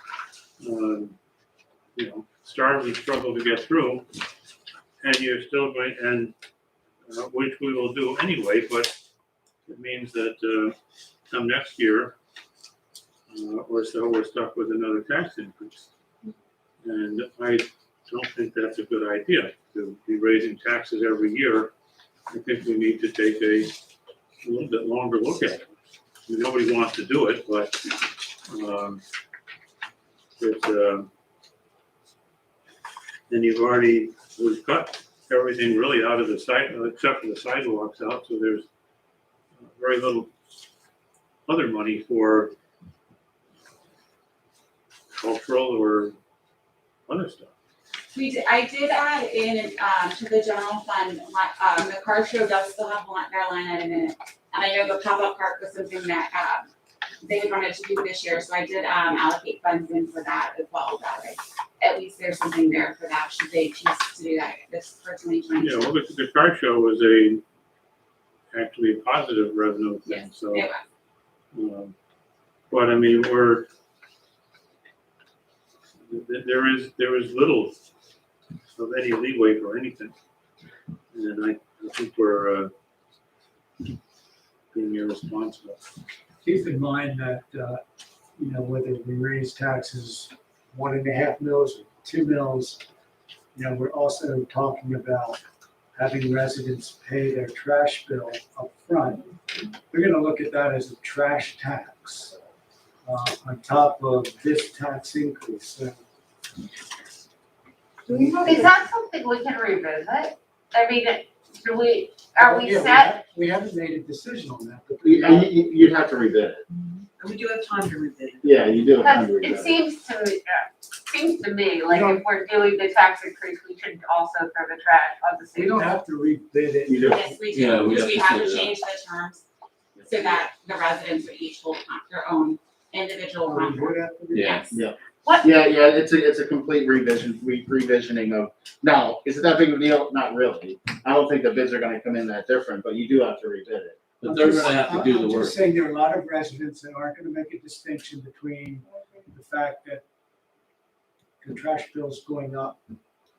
starving struggle to get through, and you're still going, and which we will do anyway, but it means that come next year, we're stuck with another tax increase. And I don't think that's a good idea, to be raising taxes every year. I think we need to take a little bit longer look at it. I mean, nobody wants to do it, but it's, and we've cut everything really out of the site, except for the sidewalks out, so there's very little other money for cultural or other stuff. I did add in, to the general fund, the car show does still have their line item in it. And I know the pop-up park was something that, they wanted to do this year, so I did, allocate funds in for that as well, that way. At least there's something there for that, should they choose to do that this for 2022. Yeah, well, the car show was actually a positive revenue thing, Yes, so. it was. But I mean, there is little of any leeway for anything. And I think we're being irresponsible. Keep in mind that, whether we raise taxes 1.5 mils or 2 mils, we're also talking about having residents pay their trash bill up front. We're gonna look at that as a trash tax, on top of this tax increase. So Is that something we can revisit? I mean, are we set? We haven't made a decision on that, but you'd have to rebid it. And we do have time to rebid it. Yeah, you do have Because to rebid it seems to me, like if we're doing the tax increase, we should also throw the trash on the we same. don't have to rebid it. You do. Yes, we Yeah, do, we because we have to have to figure it change the terms so that the residents would each hold their own individual We contract. would have to rebid. Yeah. Yes. Yeah, it's a complete revisioning of, now, is it that big of a deal? Not really. I don't think the bids are gonna come in that different, but you do have to rebid it. But they're gonna have to do the I'm work. just saying there are a lot of residents that aren't gonna make a distinction between the fact that the trash bill's going up.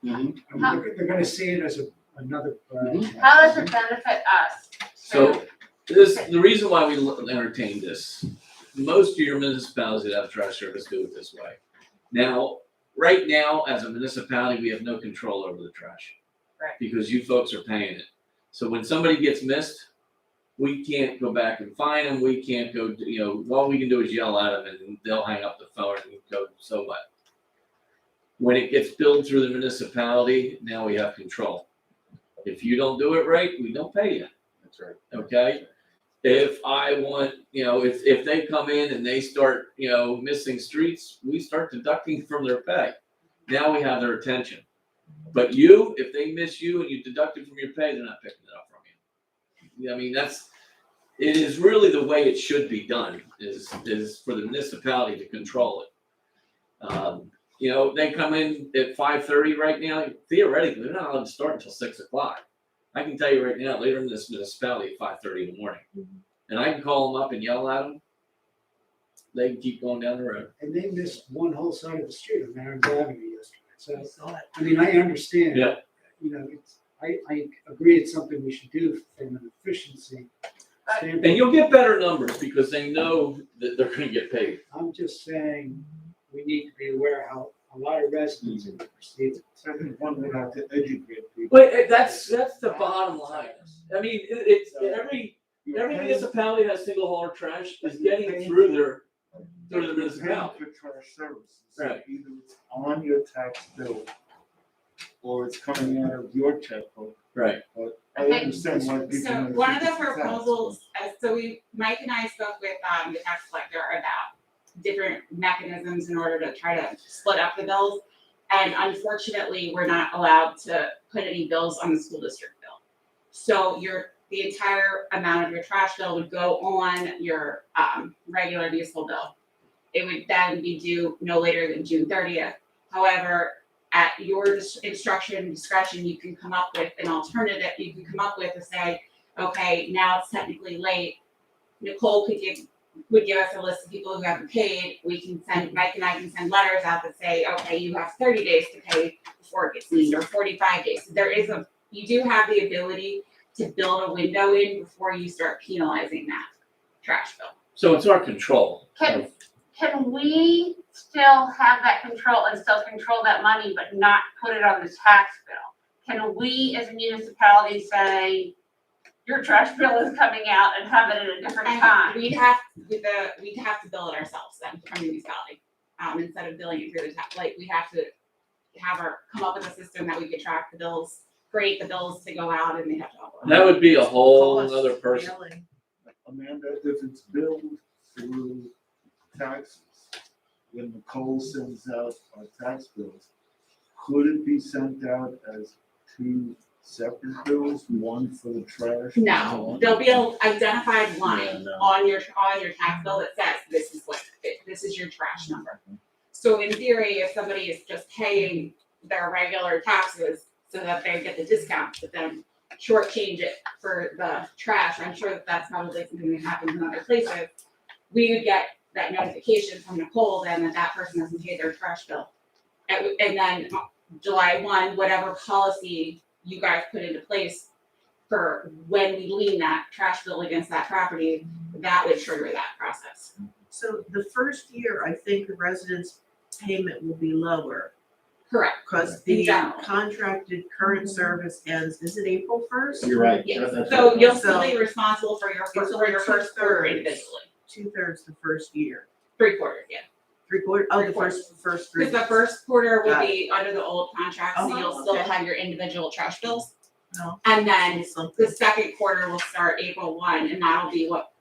Mhm. I mean, they're gonna see it as another. Mhm. How does it benefit us? So the reason why we entertained this, most of your municipalities that have trash service do it this way. Now, right now, as a municipality, we have no control over the trash. Right. Because you folks are paying it. So when somebody gets missed, we can't go back and find them, we can't go, all we can do is yell at them and they'll hang up the phone and go, so what? When it gets billed through the municipality, now we have control. If you don't do it right, we don't pay you, That's right. okay? If I want, if they come in and they start, missing streets, we start deducting from their pay. Now we have their attention. But if they miss you and you deduct it from your pay, they're not picking it up from you. I mean, it is really the way it should be done, is for the municipality to control it. They come in at 5:30 right now, theoretically, they're not allowed to start until 6 o'clock. I can tell you right now, later in this municipality at 5:30 in the morning. And I can call them up and yell at them, they can keep going down the road. And they missed one whole side of the street on Mary's Avenue yesterday. So, I saw it. I mean, I understand. Yeah. I agree it's something we should do from an efficiency standpoint. And you'll get better numbers because they know that they're gonna get paid. I'm just saying, we need to be aware how a lot of residents are perceiving. Second one, we have to educate people. But that's the bottom line. I mean, it's every municipality has single hauler trash is getting through the municipality. For trash services. Right. Either it's on your tax bill or it's coming out of your checkbook. Right. But I I think- understand why people. So may one of the think it's tax. proposals, Mike and I spoke with the tax collector about different mechanisms in order to try to split up the bills. And unfortunately, we're not allowed to put any bills on the school district bill. So the entire amount of your trash bill would go on your regular diesel bill. It would then be due no later than June 30th. However, at your instruction and discretion, you can come up with an alternative. You can come up with to say, okay, now it's technically late. Nicole would give us a list of people who haven't paid. Mike and I can send letters out that say, okay, you have 30 days to pay before it gets leaned, or 45 days. So you do have the ability to build a window in before you start penalizing that trash bill. So it's our control. Can we still have that control and still control that money, but not put it on the tax bill? Can we as a municipality say, your trash bill is coming out and have it at a different time? We'd have to bill it ourselves then from the municipality, instead of billing it through the tax. Like, we have to come up with a system that we could track the bills, create the bills to go out, and they have to all go. That would be a whole Cost, other person. mailing. Amanda, if it's billed through taxes, when Nicole sends out our tax bills, could it be sent out as two separate bills, one for the trash? No, there'll be an identified Yeah, line no. on your tax bill that says this is your trash number. So in theory, if somebody is just paying their regular taxes so that they get the discount, but then shortchange it for the trash, I'm sure that's probably something that happens in other places. We would get that notification from Nicole then that person hasn't paid their trash bill. And then July 1, whatever policy you guys put into place for when we lien that trash bill against that property, that would trigger that process. So the first year, I think the residents' payment will be lower, Correct. because In the general. contracted current service ends, is it April 1st? You're right. Yes, That's so right. you'll still be responsible for your It's first only quarter 2/3. individually. 2/3 the first year. 3/4, yeah. 3/4, oh, the Three-quarters. first three. Because the first quarter will Got be under the old contract, so Uh-huh, you'll still okay. have your individual trash bills. No. And then Something. the second quarter will start April 1, and that'll be what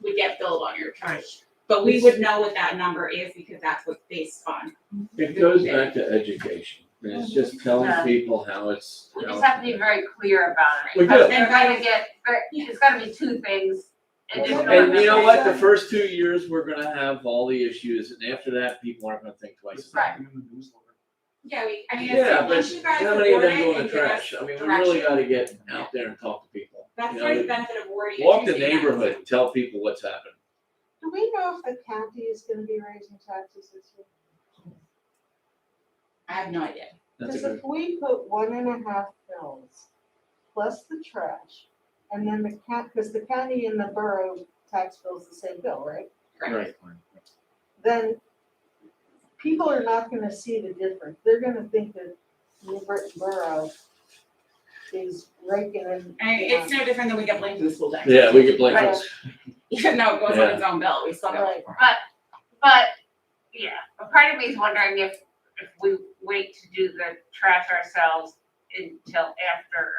would get billed on your trash. But we would know what that number is because that's what's based on. It goes back to education. And it's just telling Yeah. people how it's. We just have to be very clear about it. We do. Because they're gonna it's gotta be two things. additional And you know what, the information. first 2 years, we're gonna have all the issues, and after that, people aren't gonna think twice about it. Right. Yeah, Yeah, but once you guys how many of award them it go in and the give us trash? I mean, we really direction. gotta get out there and talk to people. That's You part of know, the benefit of awarding. walk the Tuesday nights. neighborhood and tell people what's happening. Do we know if the county is gonna be raising taxes this year? I have no idea. That's a Because good, if we put 1.5 mils plus the trash, and then because the county and the borough tax bill is the same bill, right? Right. Then people are not gonna see the difference. They're gonna think that New Britain Borough is raking in. I mean, it's no different than we get blamed for the school tax. Yeah, we get blamed Right. for Even though it goes on its own bill, we still get blamed for it. But, yeah, but part of me is wondering if we wait to do the trash ourselves until after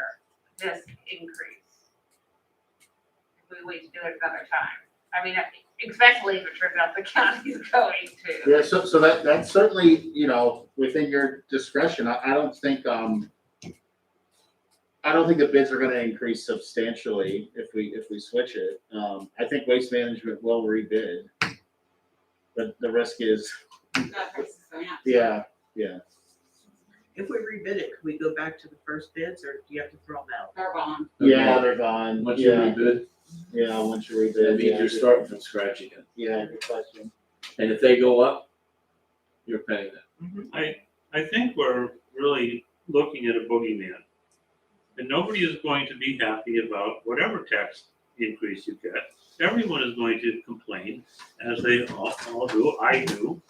this increase. If we wait to do it another time. I mean, especially if it turns out the county's going to. Yeah, so that's certainly, you know, within your discretion. I don't think the bids are gonna increase substantially if we switch it. I think Waste Management will rebid. But the risk is, That price is going up. yeah. If we rebid it, can we go back to the first bids, or do you have to throw them out? They're gone. Yeah, they're gone. Once you Yeah, rebid, yeah, once you rebid. that means yeah, you're starting from scratch again. Yeah, good question. And if they go up, you're paying them. I think we're really looking at a boogeyman. And nobody is going to be happy about whatever tax increase you get. Everyone is going to complain, as they all do, I do.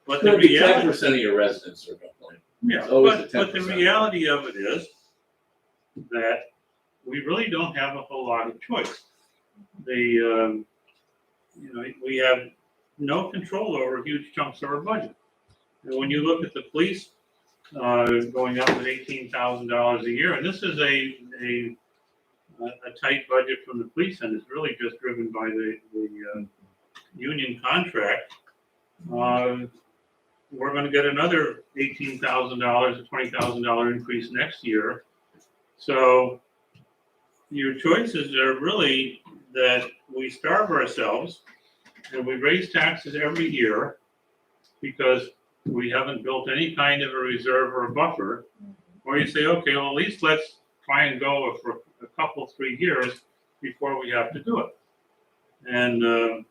But the Ten reality, percent of your residents are complaining. yeah, It's always but the the 10%. reality of it is that we really don't have a whole lot of choice. We have no control over huge chunks of our budget. And when you look at the police, going up at $18,000 a year, and this is a tight budget from the police, and it's really just driven by the union contract. We're gonna get another $18,000, a $20,000 increase next year. So your choices are really that we starve ourselves and we raise taxes every year because we haven't built any kind of a reserve or a buffer. Or you say, okay, well, at least let's try and go for a couple, 3 years before we have to do it. And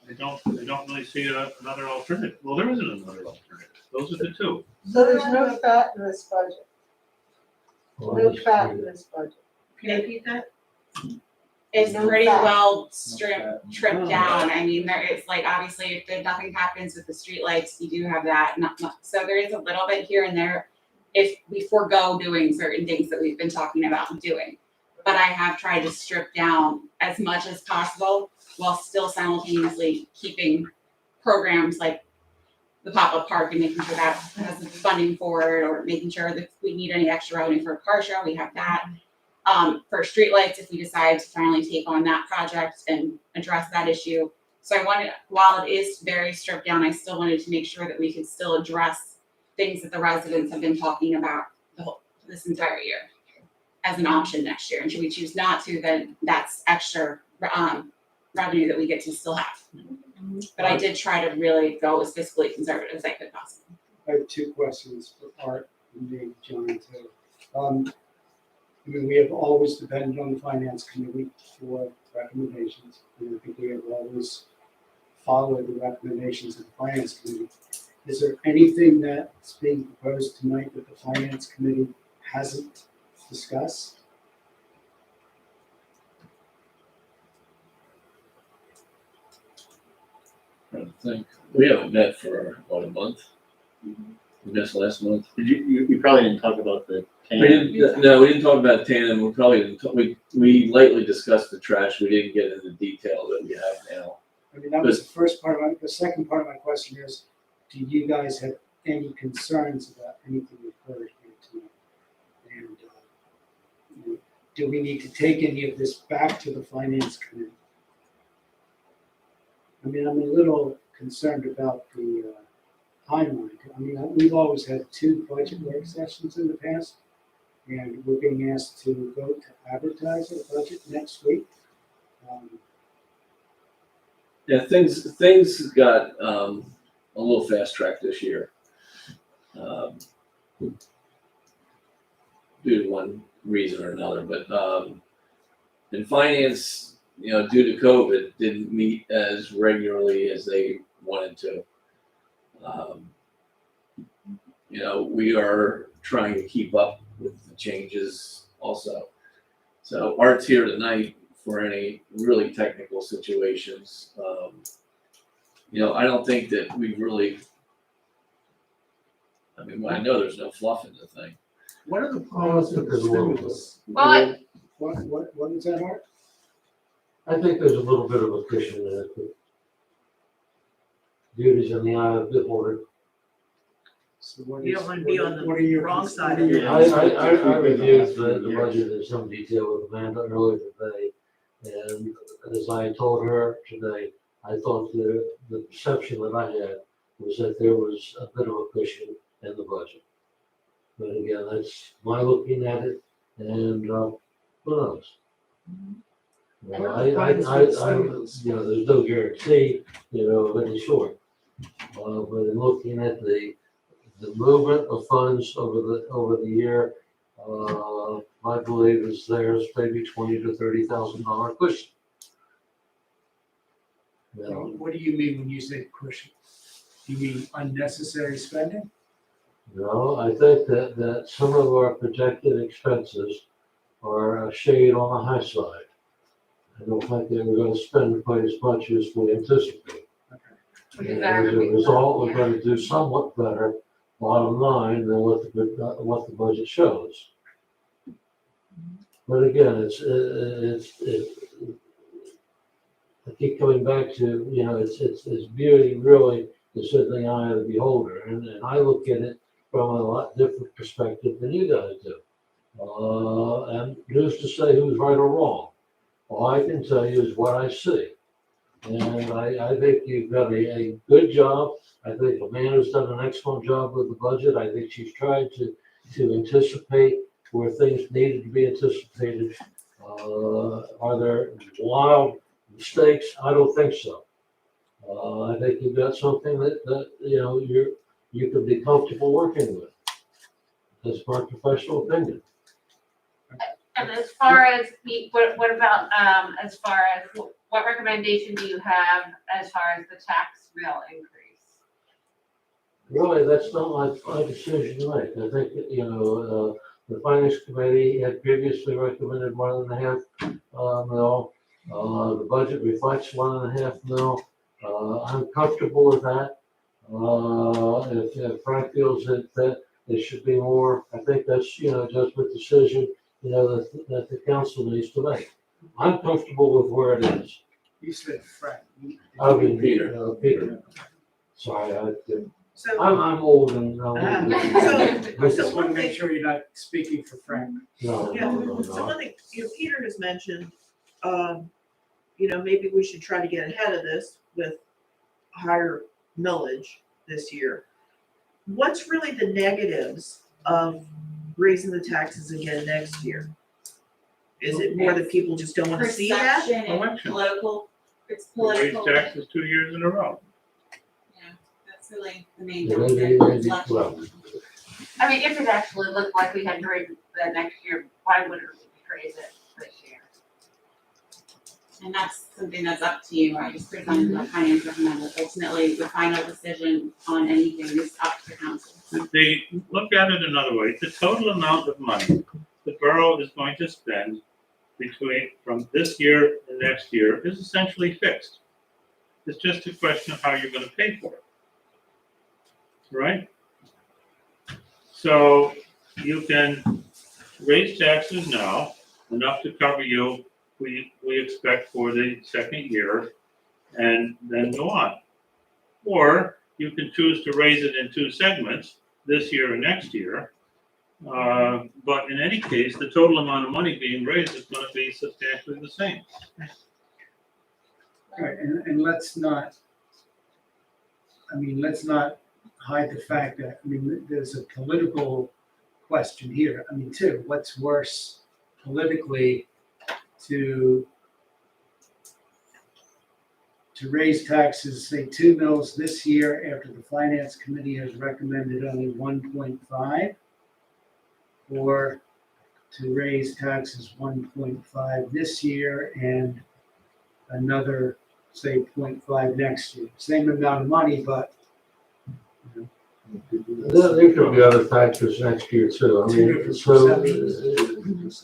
I don't really see another alternative. Well, there isn't another alternative. Those are the two. So there's no fat in this budget, no fat in this budget. Can you repeat that? It's No pretty fat. well tripped down. I mean, it's like, obviously, if nothing happens with the streetlights, you do have that, so there is a little bit here and there if we forego doing certain things that we've been talking about doing. But I have tried to strip down as much as possible while still simultaneously keeping programs like the pop-up park and making sure that has the funding for it, or making sure that if we need any extra revenue for a car show, we have that. For streetlights, if we decide to finally take on that project and address that issue. So I wanted, while it is very stripped down, I still wanted to make sure that we could still address things that the residents have been talking about this entire year as an option next year. And should we choose not to, then that's extra revenue that we get to still have. But I did try to really go as fiscally conservative as I could possibly. I have two questions for Art and maybe John too. I mean, we have always depended on the finance committee for recommendations, and I think we have always followed the recommendations of the finance committee. Is there anything that's being proposed tonight that the finance committee hasn't discussed? I think we haven't met for about a month. We missed last month. Did you probably didn't talk about the We didn't, no, we didn't talk about tandem. We probably didn't, we lightly discussed the trash. We didn't get into the detail that we have now. I mean, that was the first part of my, the second part of my question is, do you guys have any concerns about anything we've heard here tonight? And do we need to take any of this back to the finance committee? I mean, I'm a little concerned about the timeline. I mean, we've always had 2 budget work sessions in the past, and we're being asked to vote to advertise our budget next week. Yeah, things got a little fast tracked this year. Due to one reason or another, but in finance, due to COVID, didn't meet as regularly as they wanted to. We are trying to keep up with the changes also. So Art's here tonight for any really technical situations. I don't think that we've really, I know there's no fluff in the thing. What are the Oh, plans that's for the a good one. stimulus? Well, What is that, Art? I think there's a little bit of a cushion in it, but beauty's in the eye of the beholder. So what You is- don't wanna be on the what are your- wrong side what are of your- it. I reviewed the budget in some detail with Amanda earlier today, and as I told her today, I thought the perception that I had was that there was a bit of a cushion in the budget. But again, that's my looking at it, and, who knows? What are the plans for the stimulus? There's no guarantee, of any sort. But in looking at the movement of funds over the year, I believe there's maybe $20,000 to $30,000 cushion. What do you mean when you say cushion? Do you mean unnecessary spending? No, I think that some of our projected expenses are a shade on the high side. I don't think that we're gonna spend quite as much as we anticipate. And as a result, we're gonna do somewhat better bottom line than what the budget shows. But again, I keep coming back to, it's beauty really is in the eye of the beholder, and I look at it from a lot different perspective than you guys do. And who's to say who's right or wrong? All I can tell you is what I see. And I think you've done a good job. I think Amanda's done an excellent job with the budget. I think she's tried to anticipate where things needed to be anticipated. Are there wild mistakes? I don't think so. I think you've got something that you could be comfortable working with. That's my professional opinion. And as far as what about, as far as, what recommendation do you have as far as the tax bill increase? Really, that's not my decision to make. I think, the finance committee had previously recommended 1.5 mil. The budget reflects 1.5 mil. I'm comfortable with that. If Frank feels that it should be more, I think that's, just a decision, that the council needs to make. I'm comfortable with where it is. You said Frank. I mean, Peter. Peter. Sorry, So, I'm old and, I so just want one to make thing, sure you're not speaking for Frank. no, yeah, no. so one thing, Peter has mentioned, maybe we should try to get ahead of this with higher millage this year. What's really the negatives of raising the taxes again next year? Is it more that people just don't wanna see that? Perception and Election. it's We raised political. taxes 2 years in a row. Yeah, that's really the main Yeah, benefit. maybe, Election. well, I mean, if it actually looked like we had to raise the next year, why wouldn't we raise it this year? And that's something that's up to you. I just presented the finance recommended. Ultimately, the final decision on anything is up to council. They look at it another way. The total amount of money the borough is going to spend from this year and next year is essentially fixed. It's just a question of how you're gonna pay for it. Right? So you can raise taxes now, enough to cover you, we expect for the second year, and then go on. Or you can choose to raise it in 2 segments, this year and next year. But in any case, the total amount of money being raised is gonna be substantially the same. Right, and let's not hide the fact that, there's a political question here. Too, what's worse politically to raise taxes, say 2 mils this year after the finance committee has recommended only 1.5? Or to raise taxes 1.5 this year and another, say, 0.5 next year. Same amount of money, but There could be other factors next year too. I mean, so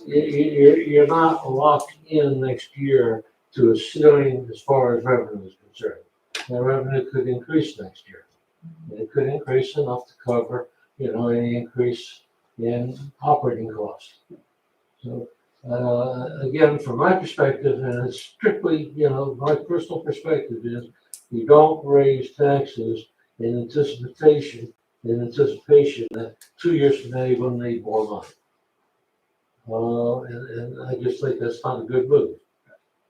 you're not locked in next year to a ceiling as far as revenue is concerned. The revenue could increase next year. And it could increase enough to cover, any increase in operating costs. So, again, from my perspective, and it's strictly, my personal perspective is, you don't raise taxes in anticipation that 2 years from now, you're gonna need more money. And I just think that's not a good move.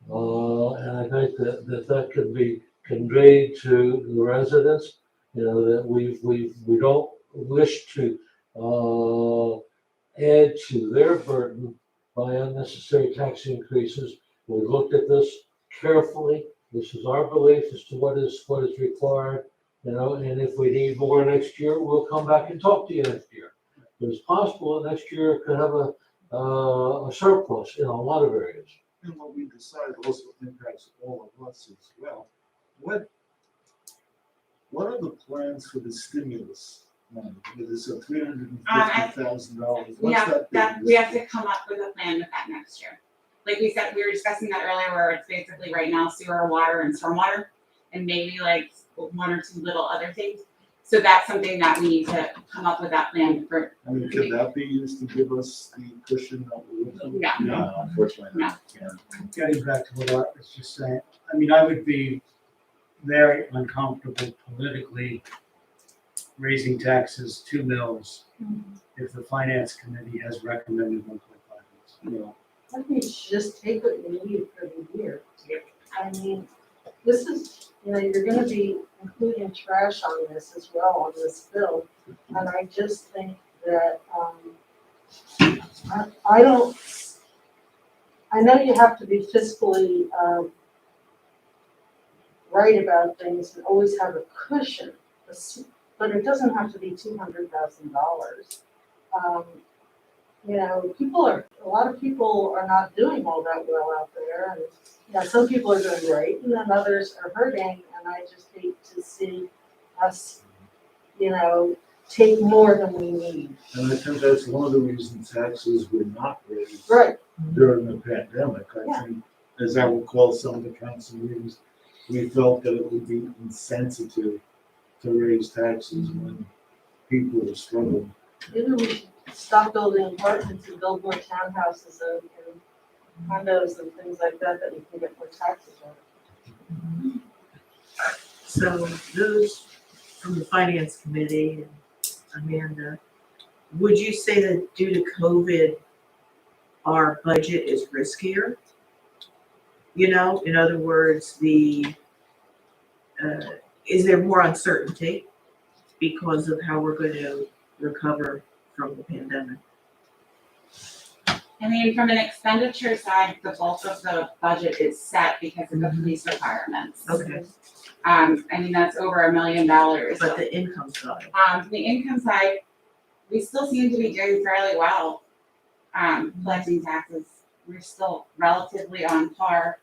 And I think that could be conveyed to the residents, that we don't wish to, add to their burden by unnecessary tax increases. We looked at this carefully. This is our belief as to what is required, and if we need more next year, we'll come back and talk to you next year. But it's possible that next year could have a surplus in a lot of areas. And what we decide also impacts all of us as well. What are the plans for the stimulus money? It is a $350,000. We What's we have to come up with a plan with that next year. Like we said, we were discussing that earlier, where it's basically right now sewer, water, and stormwater, and maybe like one or two little other things. So that's something that we need to come up with that plan for. I mean, could that be used to give us the cushion that we're looking for? No. No, unfortunately not. Yeah. Getting back to what Art was just saying, I mean, I would be very uncomfortable politically raising taxes 2 mils if the finance committee has recommended 1.5 mils. I think you should just take what you need for the year. I mean, this is, you're gonna be including trash on this as well, on this bill. And I just think that, I know you have to be fiscally, right about things and always have a cushion, but it doesn't have to be $200,000. A lot of people are not doing all that well out there, and some people are doing great, and then others are hurting, and I just hate to see us, take more than we need. And I think that's one of the reasons taxes were not raised Right. during the pandemic. I think, as I recall, some of the council meetings, we felt that it would be insensitive to raise taxes when people were struggling. Maybe we should stop building apartments and build more townhouses and condos and things like that we can get more taxes on. So those from the finance committee, Amanda, would you say that due to COVID, our budget is riskier? In other words, is there more uncertainty because of how we're going to recover from the pandemic? I mean, from an expenditure side, the bulk of the budget is set because of the police requirements. Okay, I mean, that's over $1 million. but the income side, The income side, we still seem to be doing fairly well. Collecting taxes, we're still relatively on par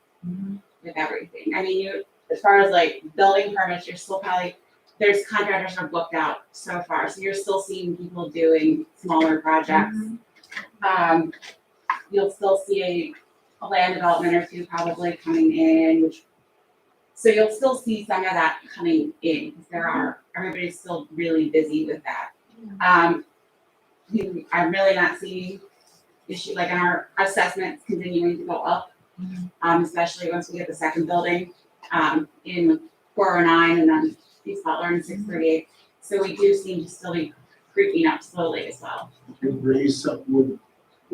with everything. I mean, as far as like building permits, you're still probably, there's contractors are booked out so far, so you're still seeing people doing smaller projects. You'll still see a land development or two probably coming in, so you'll still see some of that coming in, because everybody's still really busy with that. I'm really not seeing issue, like our assessments continuing to go up, especially once we get the second building, in 409 and then East Butler and 638. So we do seem to still be creeping up slowly as well.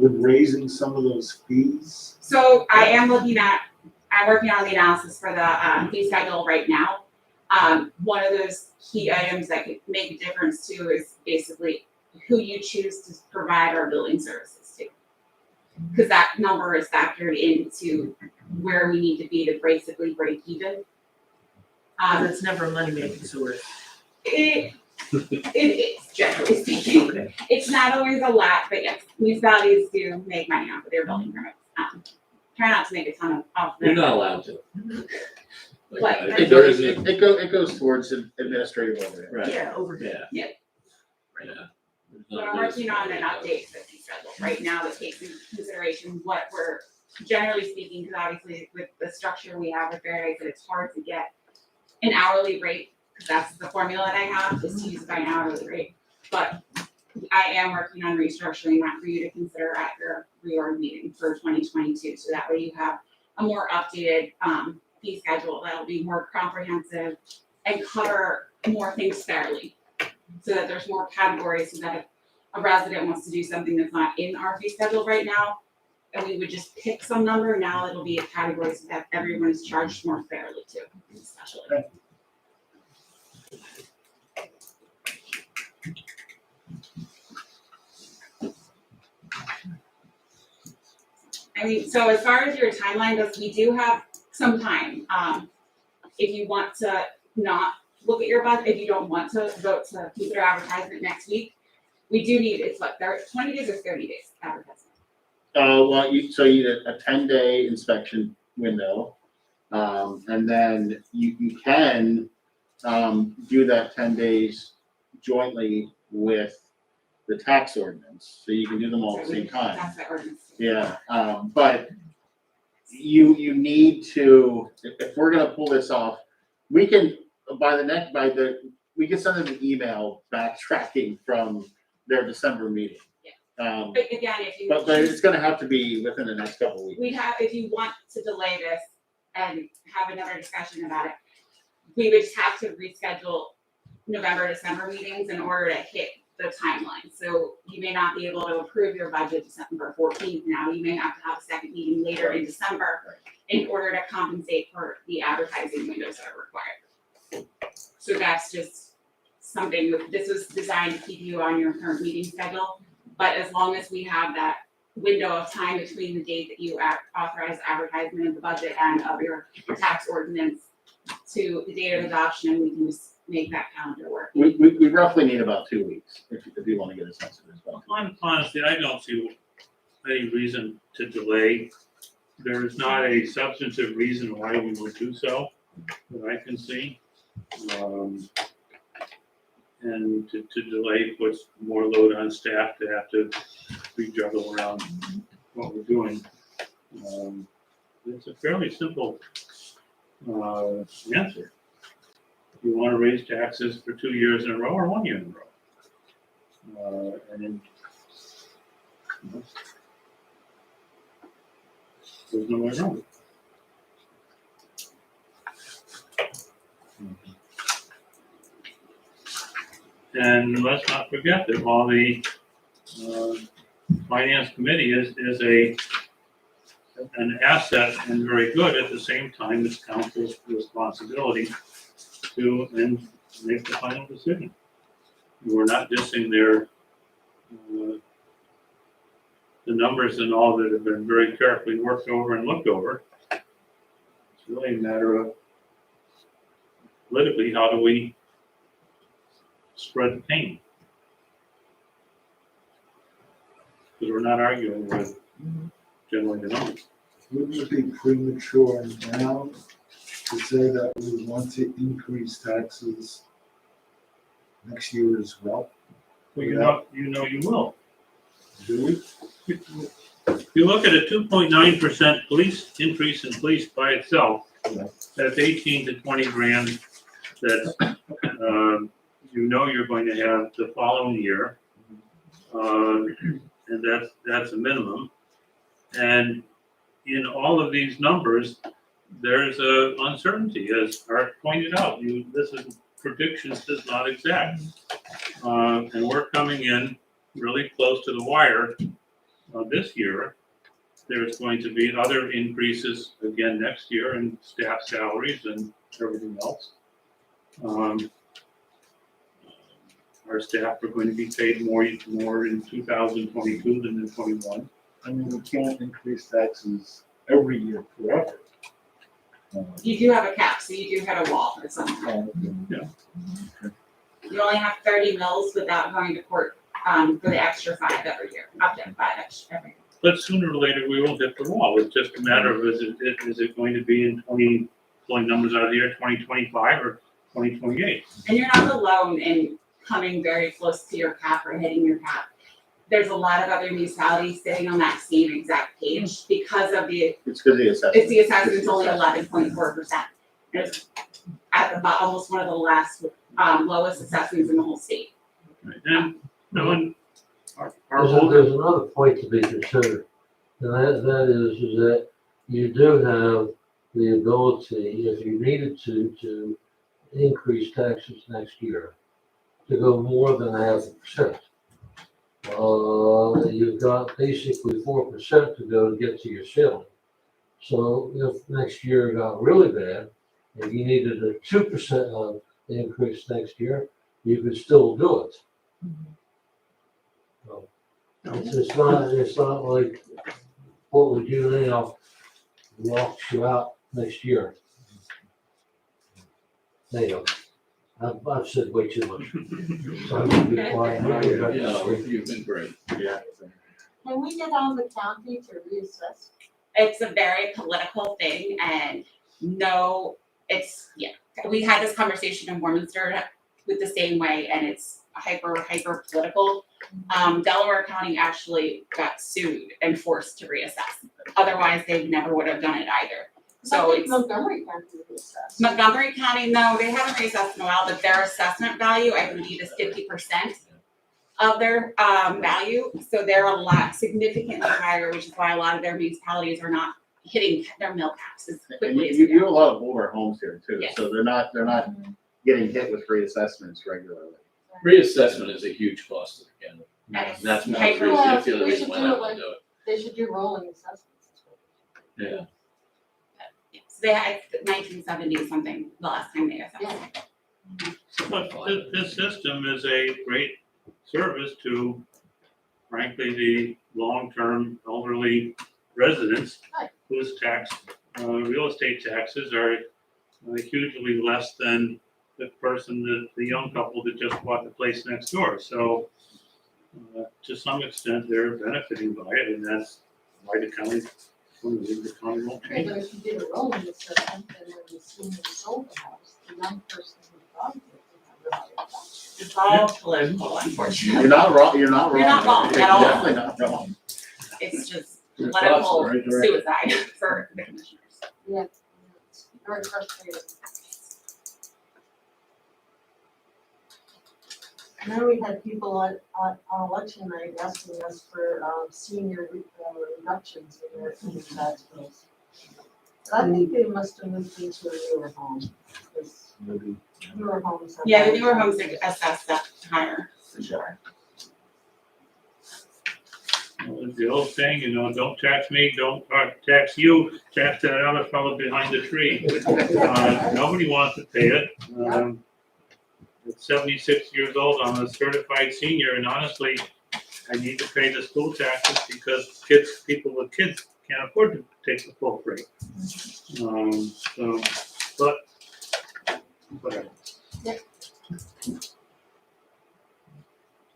Would raising some of those fees? So I'm working on the analysis for the fee schedule right now. One of those key items that could make a difference too is basically who you choose to provide our building services to. Because that number is factored into where we need to be to basically break even. it's never a money-making source. It is, generally speaking. Okay. It's not always a lot, but yes, municipalities do make money off of their building permits. Try not to make a ton off You're them. not allowed to. Like, There isn't, It goes towards administrative overhead. right, Yeah, overhead. yeah. But I'm working on an update to the fee schedule right now that takes into consideration what we're, generally speaking, because obviously with the structure we have with Paradise, that it's hard to get an hourly rate, because that's the formula that I have, is to use it by an hourly rate. But I am working on restructuring that for you to consider at your reorg meeting for 2022, so that way you have a more updated fee schedule that'll be more comprehensive and cover more things fairly, so that there's more categories, so that if a resident wants to do something that's not in our fee schedule right now, and we would just pick some number, now it'll be a category so that everyone is charged more fairly too, especially. I mean, so as far as your timeline goes, we do have some time. If you want to not look at your budget, if you don't want to vote to consider advertisement next week, we do need, it's what, 20 days or 30 days advertisement? Well, so you need a 10-day inspection window. And then you can, do that 10 days jointly with the tax ordinance, so you can do them all at the same time. That's the ordinance. Yeah, but you need to, if we're gonna pull this off, we can, we can send them an email backtracking from their December meeting. But again, if you. But it's gonna have to be within the next couple of weeks. We'd have, if you want to delay this and have another discussion about it, we would just have to reschedule November, December meetings in order to hit the timeline. So you may not be able to approve your budget December 14th now. You may have to have a second meeting later in December in order to compensate for the advertising windows that are required. So that's just something, this was designed to keep you on your current meeting schedule. But as long as we have that window of time between the date that you authorize advertisement of the budget and of your tax ordinance to the date of adoption, we can just make that calendar work. We roughly need about 2 weeks, if you wanna get a sense of this. Honestly, I don't see any reason to delay. There is not a substantive reason why we would do so, that I can see. And to delay puts more load on staff to have to re-juggle around what we're doing. It's a fairly simple answer. You want to raise taxes for 2 years in a row or 1 year in a row? And then, there's no way around it. And let's not forget that while the finance committee is an asset and very good, at the same time, it's council's responsibility to make the final decision. We're not dissing their the numbers and all that have been very carefully worked over and looked over. It's really a matter of politically, how do we spread the pain? Because we're not arguing with generally the numbers. Wouldn't it be premature now to say that we want to increase taxes next year as well? Well, you will. Do we? If you look at a 2.9% police increase in police by itself, that's 18 to 20 grand that you're going to have the following year. And that's a minimum. And in all of these numbers, there's a uncertainty, as Art pointed out. This is predictions, is not exact. And we're coming in really close to the wire this year. There's going to be other increases again next year in staff salaries and everything else. Our staff are going to be paid more in 2022 than in 21. I mean, we can't increase taxes every year forever. You do have a cap, so you do hit a wall at some point. You only have 30 mils without going to court for the extra 5 every year, up to 5 extra every year. But sooner or later, we will hit the wall. It's just a matter of is it going to be in pulling numbers out of the year, 2025 or 2028? And you're not alone in coming very close to your cap or hitting your cap. There's a lot of other municipalities sitting on that same exact page because of the, It's because the assessment. it's the assessment, it's only 11.4%. It's at the almost one of the last, lowest assessments in the whole state. Right, and, no, and our There's, older, there's another point to be considered, and that is that you do have the ability, if you needed to increase taxes next year, to go more than 0.5%. You've got basically 4% to go to get to your ceiling. So if next year got really bad, and you needed a 2% increase next year, you could still do it. So, it's not like what we do now walks you out next year. Anyhow, I've said way too much. So I'm gonna be quiet. I'm gonna go back to Yeah, sleep. you've been great. Yeah. Can we get on the county to reassess? It's a very political thing and no, it's, yeah. We had this conversation in Warminster with the same way and it's hyper political. Delaware County actually got sued and forced to reassess. Otherwise, they never would have done it either. So I think it's Montgomery County reassessed. Montgomery County, no, they haven't reassessed in a while, but their assessment value, I believe, is 50% of their value. So they're a lot significantly higher, which is why a lot of their municipalities are not hitting their mill caps as And quickly as you we do are. a lot of older homes here too, Yes. so they're not getting hit with reassessments regularly. Reassessment is a huge cost to the county. And it's That's one hyper- of Yeah, the we reasons should why do I it want to do it. They should do rolling assessments. Yeah. So they had 1970 something, the last time they assessed. Yeah. but this system is a great service to, frankly, the long-term elderly residents Right. whose real estate taxes are hugely less than the young couple that just bought the place next door. So, to some extent, they're benefiting by it, and that's why the county won't Yeah, change. but if you did a rolling assessment, and when the senior sold the house, the young person who bought it would have the higher tax. It's all political, unfortunately. You're not wrong, you're not wrong. You're not wrong You're at all. Definitely not wrong. It's just Your political thoughts are very direct. suicide for the commissioners. Yeah, it's very frustrating. And then we had people on election night asking us for senior reductions in their tax bills. But I think they must have moved into a newer home, because Maybe. newer homes have. Yeah, the newer homes are assessed up higher, for sure. Well, the old saying, don't tax me, don't tax you, tax that other fellow behind the tree. Nobody wants to pay it. At 76 years old, I'm a certified senior, and honestly, I need to pay the school taxes because people with kids can't afford to take the full rate. But whatever. Yep.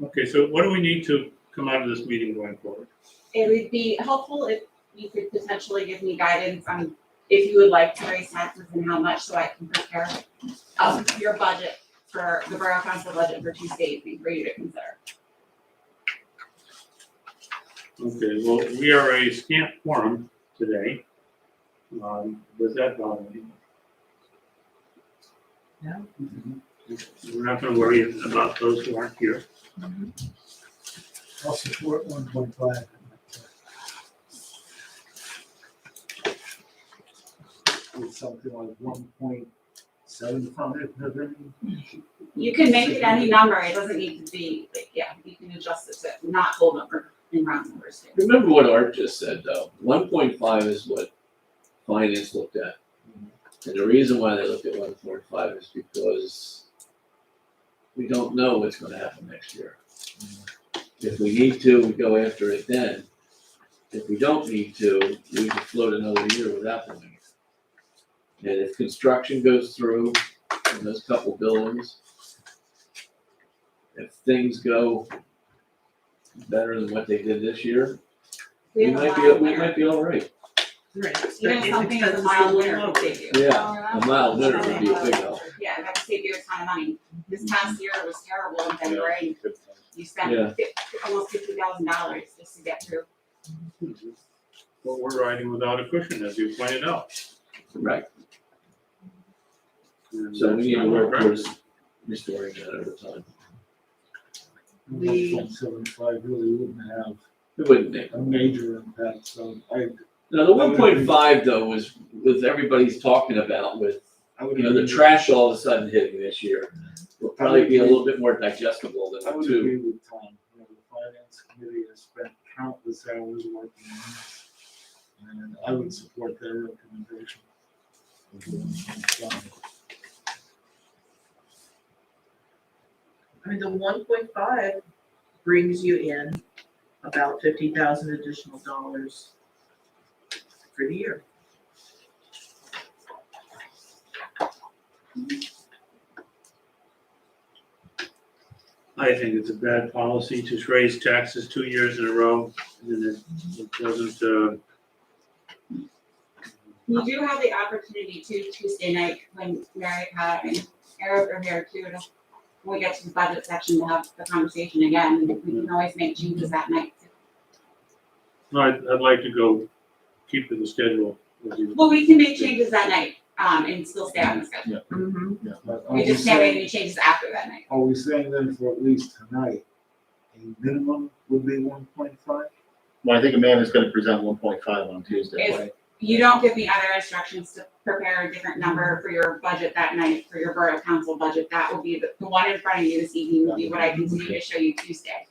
Okay, so what do we need to come out of this meeting going forward? It would be helpful if you could potentially give me guidance on if you would like to raise taxes and how much, so I can prepare your budget for the Borough Council budget for Tuesday evening for you to consider. Okay, well, we are a scant quorum today. Does that bother you? No. We're not gonna worry about those who aren't here. I'll support 1.5. With something like 1.75 million. You can make it any number, it doesn't need to be, yeah, you can adjust it to not whole number in round numbers too. Remember what Art just said, though. 1.5 is what finance looked at. And the reason why they looked at 1.5 is because we don't know what's gonna happen next year. If we need to, we go after it then. If we don't need to, we can float another year without doing it. And if construction goes through in those couple buildings, if things go better than what they did this year, we have a might lot be, of we winter. might be all right. Right. Even if If something is a expenses mild go winter low. would save you. Yeah, a mild winter would be a big help. Yeah, that would save you a ton of money. This past year was terrible in February. You spent Yeah. almost $50,000 just to get through. But we're riding without a cushion, as you pointed out. Right, And so we need to that's work not towards restoring that over time. We- 1.75 really wouldn't have It wouldn't make. a major impact, so Now, the 1.5 though was everybody's talking about with, I would. you know, the agree trash all of a sudden hitting this year. Will probably be a little bit more digestible with- I than would the agree two. with Tom. You know, the finance committee has spent countless hours working on this. And I would support their recommendation. I mean, the 1.5 brings you in about 50,000 additional dollars for the year. I think it's a bad policy to raise taxes 2 years in a row, and it doesn't, You do have the opportunity to Tuesday night when Mary Pat and Eric are here too, to, when we get to the budget section, to have the conversation again. We can always make changes that night. I'd like to go keep to the schedule with you. Well, we can make changes that night, and still stay on the schedule. Mm-hmm. Yeah, but are We we just can't make saying, any changes after that night. are we saying then for at least tonight, a minimum would be 1.5? Well, I think Amanda's gonna present 1.5 on Tuesday, If right? you don't give me other instructions to prepare a different number for your budget that night, for your borough council budget, that will be the one in front of you this evening will be what I continue to show you Tuesday.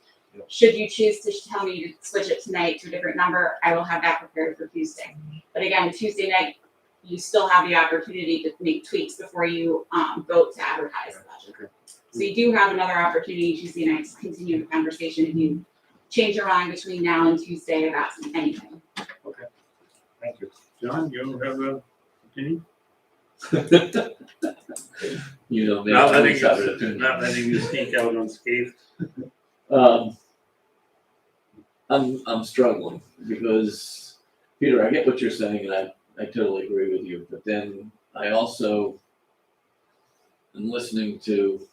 Should you choose to tell me to switch it tonight to a different number, I will have that prepared for Tuesday. But again, Tuesday night, you still have the opportunity to make tweaks before you, vote to advertise the budget. So you do have another opportunity Tuesday night to continue the conversation if you change your mind between now and Tuesday about anything. Thank you. John, you have a opinion? You know, maybe Not letting always have an you, opinion. not letting you sneak out unscathed. I'm struggling because, Peter, I get what you're saying and I totally agree with you, but then I also am listening to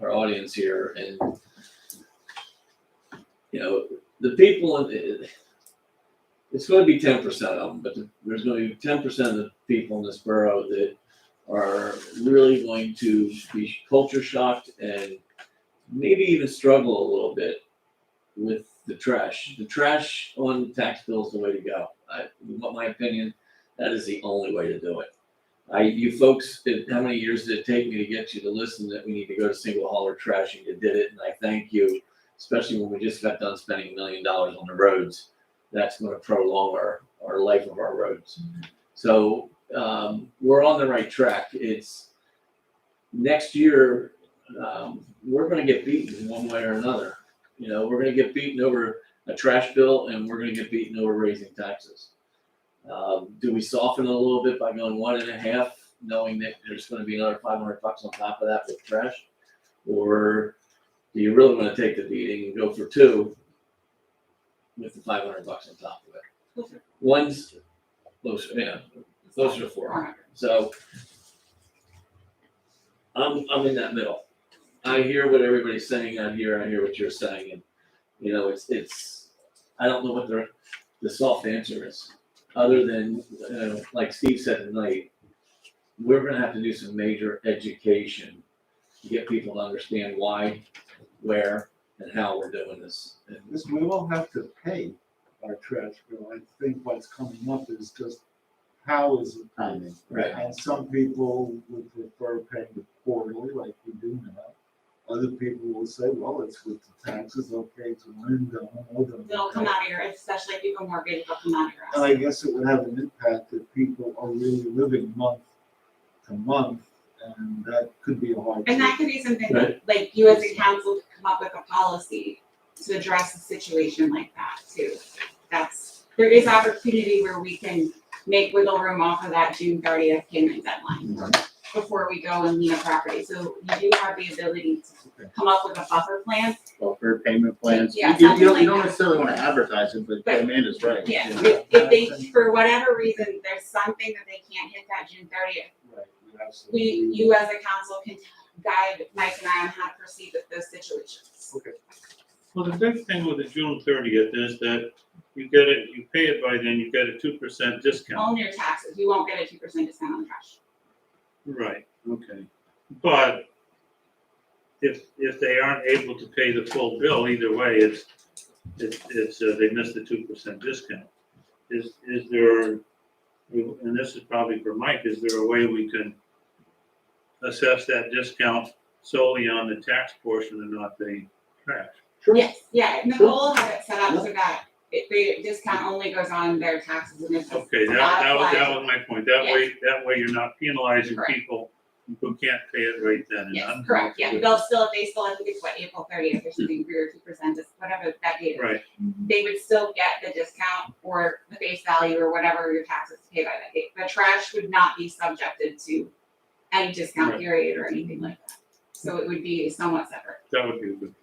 our audience here and, you know, the people, it's gonna be 10% of them, but there's gonna be 10% of the people in this borough that are really going to be culture shocked and maybe even struggle a little bit with the trash. The trash on tax bill is the way to go. My opinion, that is the only way to do it. You folks, how many years did it take me to get you to listen that we need to go to single hauler trash, and you did it, and I thank you, especially when we just got done spending $1 million on the roads. That's gonna prolong our life of our roads. So, we're on the right track. It's next year, we're gonna get beaten one way or another. You know, we're gonna get beaten over a trash bill and we're gonna get beaten over raising taxes. Do we soften it a little bit by going 1.5, knowing that there's gonna be another $500 on top of that with trash? Or do you really wanna take the beating and go for 2 with the $500 on top of it? One's closer, closer to 400. So I'm in that middle. I hear what everybody's saying out here. I hear what you're saying, and you know, it's. I don't know what the soft answer is, other than like Steve said tonight, we're gonna have to do some major education to get people to understand why, where, and how we're doing this. And This, we all have to pay our trash bill. I think what's coming up is just how is it paid? Right. And some people would prefer paying it quarterly like we do now. Other people will say, well, it's with the taxes, okay, it's an income, It'll come out of your, especially if you go mortgage, it'll come out of And your. I guess it would have an impact if people are really living month to month, and that could be a hard. And that could be something Right. that, like, you as a council could come up with a policy to address a situation like that too. There is opportunity where we can make wiggle room off of that June 30th payment deadline. before we go and lean a property. So you do have the ability to come up with a buffer plan. Buffer payment plans. Yeah, You something don't, like you don't that. necessarily wanna advertise it, but Right. Amanda's right. Yeah, you know. if they, for whatever reason, there's something that they can't hit that June 30th, Right, we absolutely. you as a council can guide Mike and I on how to proceed with those situations. Well, the big thing with the June 30th is that you get it, you pay it by then, you get a 2% discount. On your taxes, you won't get a 2% discount on the trash. Right, okay. But if they aren't able to pay the full bill, either way, it's, they missed the 2% discount. Is there, and this is probably for Mike, is there a way we can assess that discount solely on the tax portion and not the trash? Sure. Yes, yeah, Nicole had it set up so that the discount only goes on their taxes and it's just Okay, not that applied. was my point. That way you're not penalizing Correct. people who can't pay it right then and Yes, not. correct, yeah, they'll still, if they still, I think it's what, April 30th or something, for your 2%, whatever that date is. Right, They would still get the discount or the face value or whatever your taxes pay by that date. The trash would not be subjected to any discount Right. period or anything like that. So it would be somewhat separate. that would be good.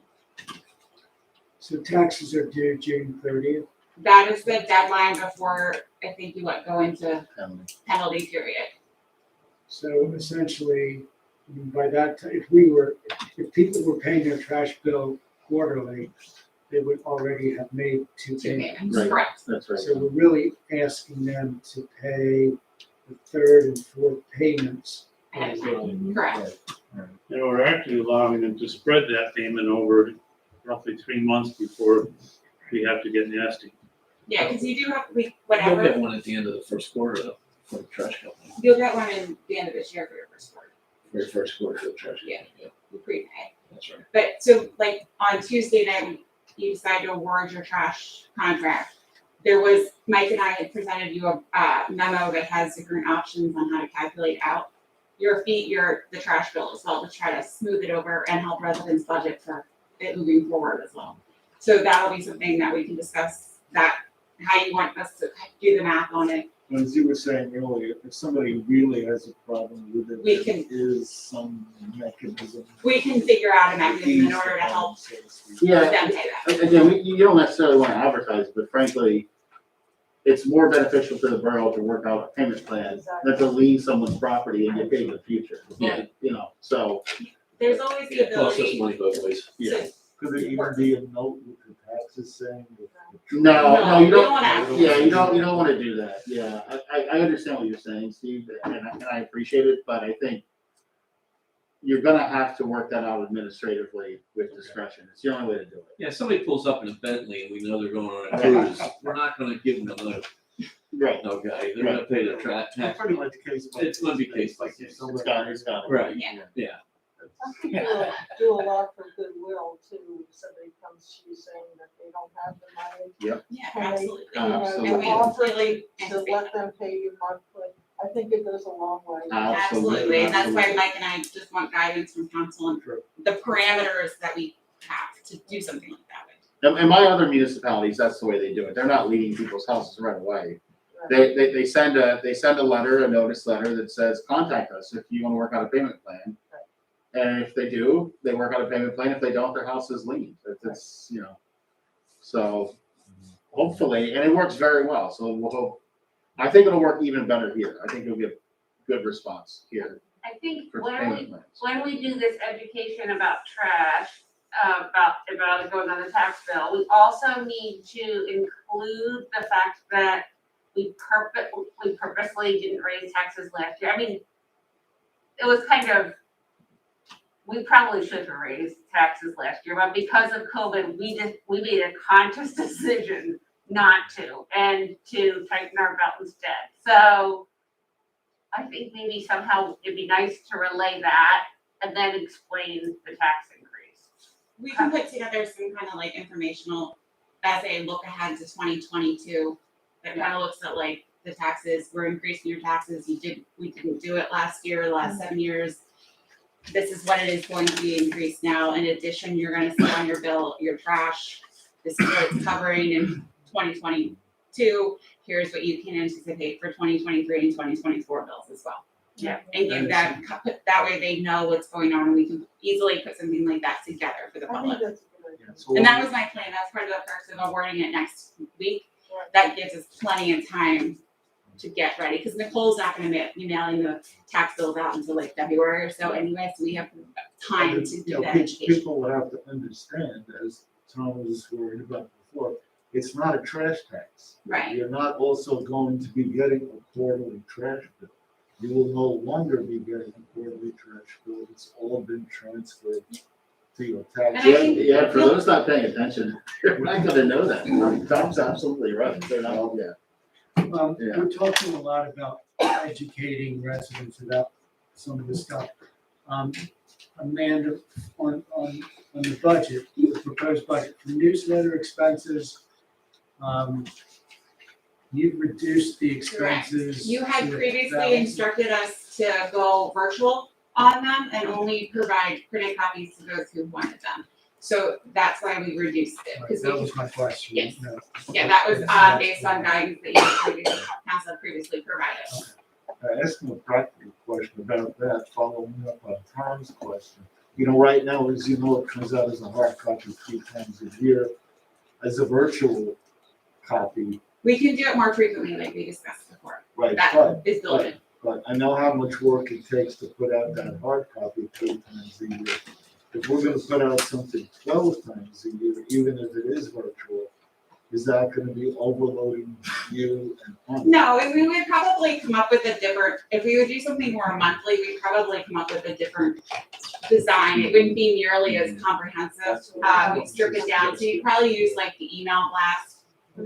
So taxes are due June 30th. That is the deadline before, I think you go into Penalty. penalty period. So essentially, I mean, by that time, if people were paying their trash bill quarterly, they would already have made two Two payments. payments, Right. correct. That's right. So we're really asking them to pay the third and fourth payments. Ahead of time. Correct. And we're actually allowing them to spread that payment over roughly 3 months before we have to get nasty. Yeah, because you do have, You'll whatever, get one at the end of the first quarter though, for the trash company, you'll get one in the end of this year for your first quarter, for your first quarter for the trash company, yeah, you prepay. that's right. But so like on Tuesday night, you decide to award your trash contract. There was, Mike and I had presented you a memo that has different options on how to calculate out your fee, the trash bill as well, to try to smooth it over and help residents budget for it moving forward as well. So that'll be something that we can discuss, that, how you want us to do the math on it. But as you were saying earlier, if somebody really has a problem with it, We there can- is some mechanism. We can figure out a mechanism in order to help So to speak. Yeah, them pay that. again, you don't necessarily wanna advertise, but frankly, it's more beneficial to the borough to work out a payment plan than to lien someone's property and get paid in the future. Yeah. You know, so, There's always the It costs us ability money both ways. yeah. Could it even be a note with the taxes saying? No, you we don't don't, wanna have. yeah, you don't wanna do that, yeah. I understand what you're saying, Steve, and I appreciate it, but I think you're gonna have to work that out administratively with discretion. It's the only way to do it. Yeah, if somebody pulls up in a Bentley and we know they're going on a cruise, we're not gonna give them a note, Right. okay, they're gonna pay their tax. It's pretty much case by. It's gonna be case by case. It's got it. Right, Yeah. yeah, Some people do a lot for goodwill too. Somebody comes to you saying that they don't have the money. Yeah, absolutely. You know, Absolutely. And we offer really to let them pay you monthly. I think it goes a long way. Absolutely, and that's why Absolutely. Mike and I just want guidance from council and the parameters that we have to do something like that. And my other municipalities, that's the way they do it. They're not leaving people's houses right away. They send a letter, a notice letter that says, contact us if you wanna work out a payment plan. And if they do, they work out a payment plan. If they don't, their house is liened. It's, you know, so hopefully, and it works very well. So we'll hope, I think it'll work even better here. I think you'll get good response here I think for when payment plans. we do this education about trash, about it going on the tax bill, we also need to include the fact that we purposely didn't raise taxes last year. I mean, it was kind of, we probably should have raised taxes last year, but because of COVID, we made a conscious decision not to, and to tighten our belt instead. So I think maybe somehow it'd be nice to relay that and then explain the tax increase. We can put together some kind of like informational, as a look ahead to 2022, that kind of looks at like the taxes, we're increasing your taxes, we didn't do it last year, the last 7 years. This is what it is going to be increased now. In addition, you're gonna see on your bill, your trash, this is what it's covering in 2022. Here's what you can anticipate for 2023 and 2024 bills as well. Yeah, and give that, that way they know what's going on and we can easily put something like that together for the I public. think that's a good idea. Yeah, so And that was my plan, that's part of the purpose of awarding it next week. That gives us plenty of time to get ready, because Nicole's not gonna be mailing the tax bills out until like February or so anyway, so we have time to You do know, that pe- education. People will have to understand, as Tom was worried about before, it's not a trash tax. Right, You're not also going to be getting a quarterly trash bill. You will no longer be getting a quarterly trash bill. It's all been transferred to your tax. And I think- Yeah, for those not paying attention, they're not gonna know that. Tom's absolutely right. They're not, yeah. Yeah. We're talking a lot about educating residents about some of this stuff. Amanda, on the budget, the proposed budget, for newsletter expenses, you've reduced the expenses. you had to previously balance. instructed us to go virtual on them and only provide printed copies to those who wanted them. So that's why we reduced it, Right, because that we, was my question. Yes. No. yeah, that was based on guidance that council previously provided. I asked him a practical question about that, following up on Tom's question. You know, right now, as you know, it comes out as a hard copy 3 times a year. As a virtual copy, We can do it more frequently, like we discussed before. right, That but, is built in. but I know how much work it takes to put out that hard copy 3 times a year. If we're gonna put out something 12 times a year, even if it is virtual, is that gonna be overloading you and us? No, and we would probably come up with a different, if we would do something more monthly, we'd probably come up with a different design. It wouldn't be nearly as comprehensive. We'd strip it down, so you'd probably use like the email blast.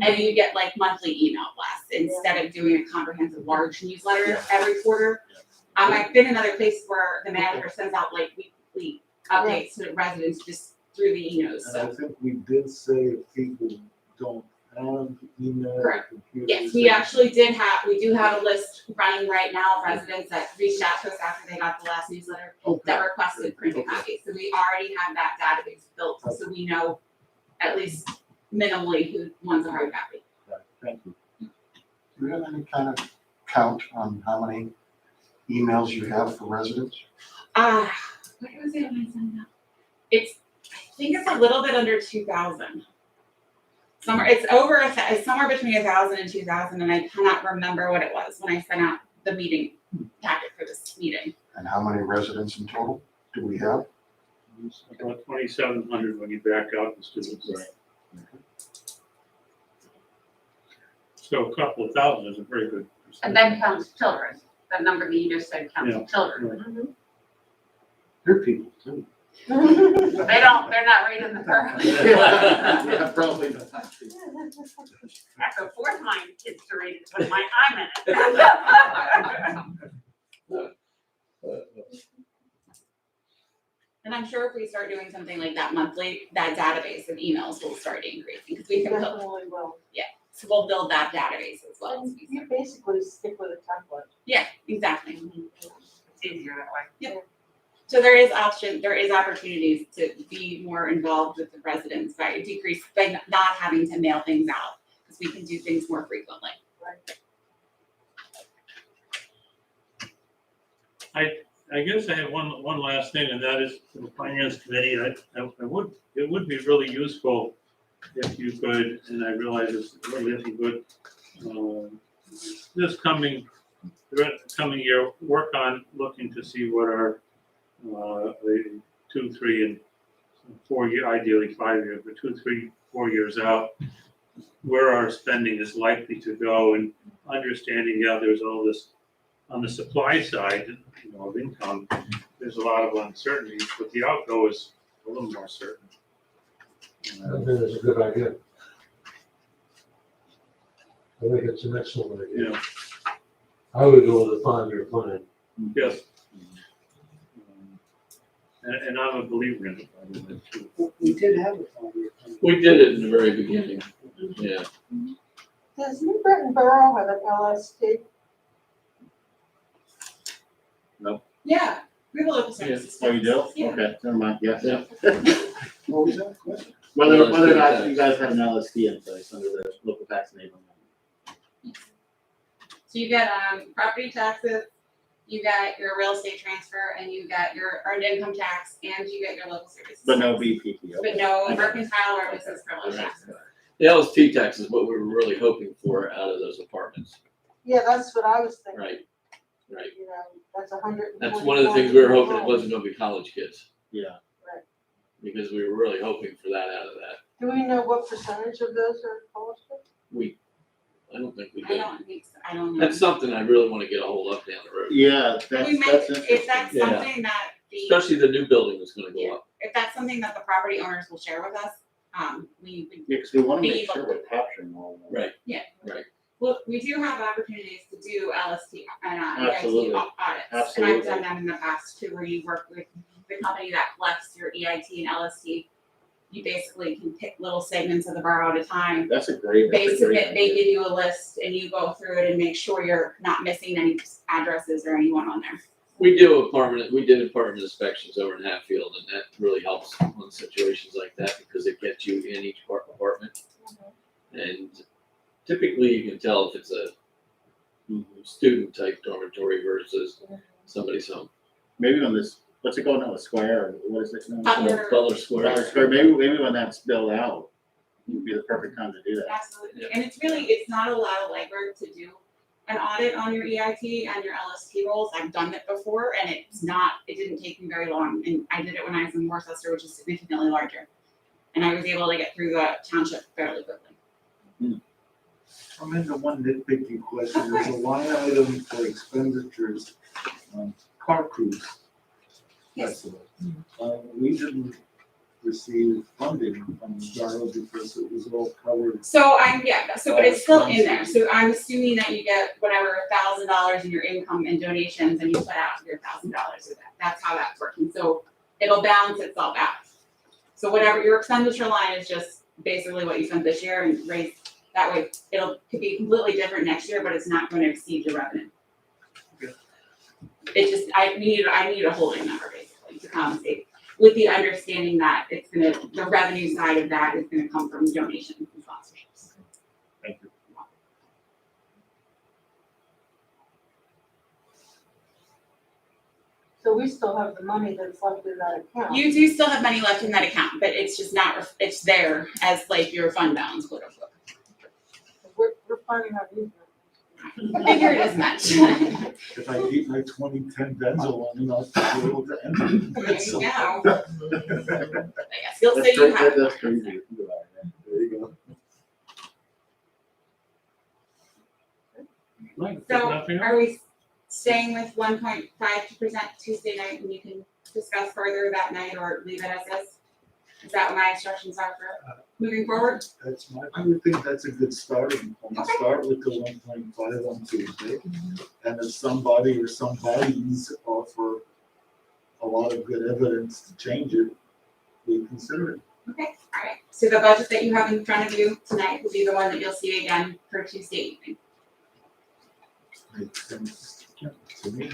And you get like monthly email blasts instead of doing a comprehensive large newsletter every quarter. I've been in other places where the manager sends out like weekly updates to the residents just through the emails, And I so. think we did say if people don't have email or Correct. computers. Yes, we actually we do have a list running right now of residents that reached out to us after they got the last newsletter that requested printed copies. So we already have that database built, so we know at least minimally who wants a hard copy. Right, thank you. Do you have any kind of count on how many emails you have for residents? What was it when I signed up? I think it's a little bit under 2,000. It's somewhere between 1,000 and 2,000, and I cannot remember what it was when I sent out the meeting packet for this meeting. And how many residents in total do we have? It's about 2,700 when you back out the students. So a couple of thousand is a very good percentage. And that counts children, the number that you just said counts children. They're people too. They're not reading the borough. Yeah, probably not. I have to force my kids to read it, put my time in it. And I'm sure if we start doing something like that monthly, that database of emails will start increasing, because we can build, Definitely will. so we'll build that database as well. And you basically stick with a template. Yeah, exactly. It's easier that way. So there is opportunities to be more involved with the residents by not having to mail things out, because we can do things more frequently. I guess I have one last thing, and that is for the finance committee. It would be really useful if you could, and I realize it's really isn't good, this coming year, work on looking to see what our 2, 3, and 4 year, ideally 5 years, but 2, 3, 4 years out, where our spending is likely to go, and understanding, there's all this on the supply side, of income, there's a lot of uncertainty, but the outgo is a little more certain. I think that's a good idea. I think it's an excellent idea. Yeah. I would go with a 5-year plan. Yes. And I'm a believer in it, by the way, too. We did have a 5-year plan. We did it in the very beginning, yeah. Does New Britain Borough have an LST? Yeah, we have a local services. Oh, you do? Yeah. Okay, never mind, yes. Yeah. What was that question? Whether or not you guys have an LST in place under the local tax enablement. So you get, property taxes, you get your real estate transfer, and you get your earned income tax, and you get your local services. But no tax. BPP. But no mercantile or business privilege tax. The LST tax is what we were really hoping for out of those apartments, Yeah, that's what I was thinking. right? Right. You know, that's 100. That's one of the things we were hoping it wasn't gonna be college kids, Yeah. because we were really hoping for that out of that. Do we know what percentage of those are college kids? I don't think we I did. don't think so, I don't know. That's something I really wanna get a hold of down the road, Yeah, We might, that's interesting. if that's Yeah. something that the, especially the new building that's gonna go up. if that's something that the property owners will share with us, we would, Yeah, because we want to Be make able sure to- we're capturing all of that. Right. well, we do have opportunities to do LST and Absolutely. EIT audits. And Absolutely. I've done them in the past too, where you work with the company that collects your EIT and LST. You basically can pick little segments of the borough at a time. That's a great. They that's a great submit, they idea. give you a list and you go through it and make sure you're not missing any addresses or anyone on there. We did apartment inspections over in Hatfield, and that really helps on situations like that, because it gets you in each apartment. And typically you can tell if it's a student type dormitory versus somebody's home. Maybe on this, what's it called now, a square, or what is it now? Butler. Butler Square. Butler Square, maybe when that's built out, would be the perfect time to do that. Absolutely, and it's not a lot of legwork to do an audit on your EIT and your LST rolls. I've done it before and it didn't take me very long, and I did it when I was in Worcester, which is significantly larger. And I was able to get through the township fairly quickly. I'm into one nitpicky question, there's a line item for expenditures, car crews. Yes. We didn't receive funding from the borough because it was all covered. So but it's still in there, so I'm assuming that you get whatever $1,000 in your income and donations and you put out your $1,000 of that, that's how that's working, so it'll balance itself out. So whatever your expenditure line is just basically what you spent this year and raise, that way could be completely different next year, but it's not gonna exceed your revenue. Okay. It just, I need a holding number basically to compensate, with the understanding that the revenue side of that is gonna come from donations and sponsorships. Thank you. So we still have the money that's left in that account. You do still have money left in that account, but it's just not, it's there as like your fund balance, quote unquote. We're planning on using it. I figured as much. If I keep my 2010 Denzel on, I'll be able to enter. There you go. I guess you'll say That's you crazy, have. that's crazy. to think about, man. There you go. Right, So nothing else? are we staying with 1.52% Tuesday night and you can discuss further that night or leave it as is? Is that what my instructions are for moving forward? I would think that's a good starting point. Okay. Start with the 1.5 on Tuesday. And if somebody or somebodies offer a lot of good evidence to change it, we consider it. Okay, all right. So the budget that you have in front of you tonight will be the one that you'll see again for Tuesday evening. Makes sense to me.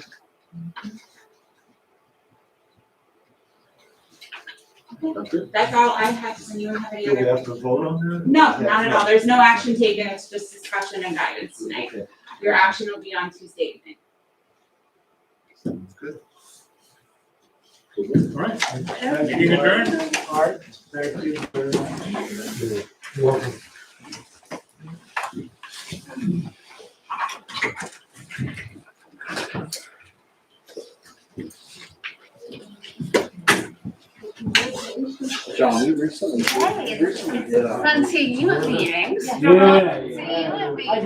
That's good. That's all I have. Does anyone have any Do we other? have to vote on that? No, not at all. There's no action taken. It's just discussion and guidance tonight. Okay, Your action will be on Tuesday evening. sounds good. All right, Thank meeting you. adjourned. Art, thank you very much. Welcome. John, we recently, Hey, recently did, Fun seeing you at meetings. Yeah, See you at meetings.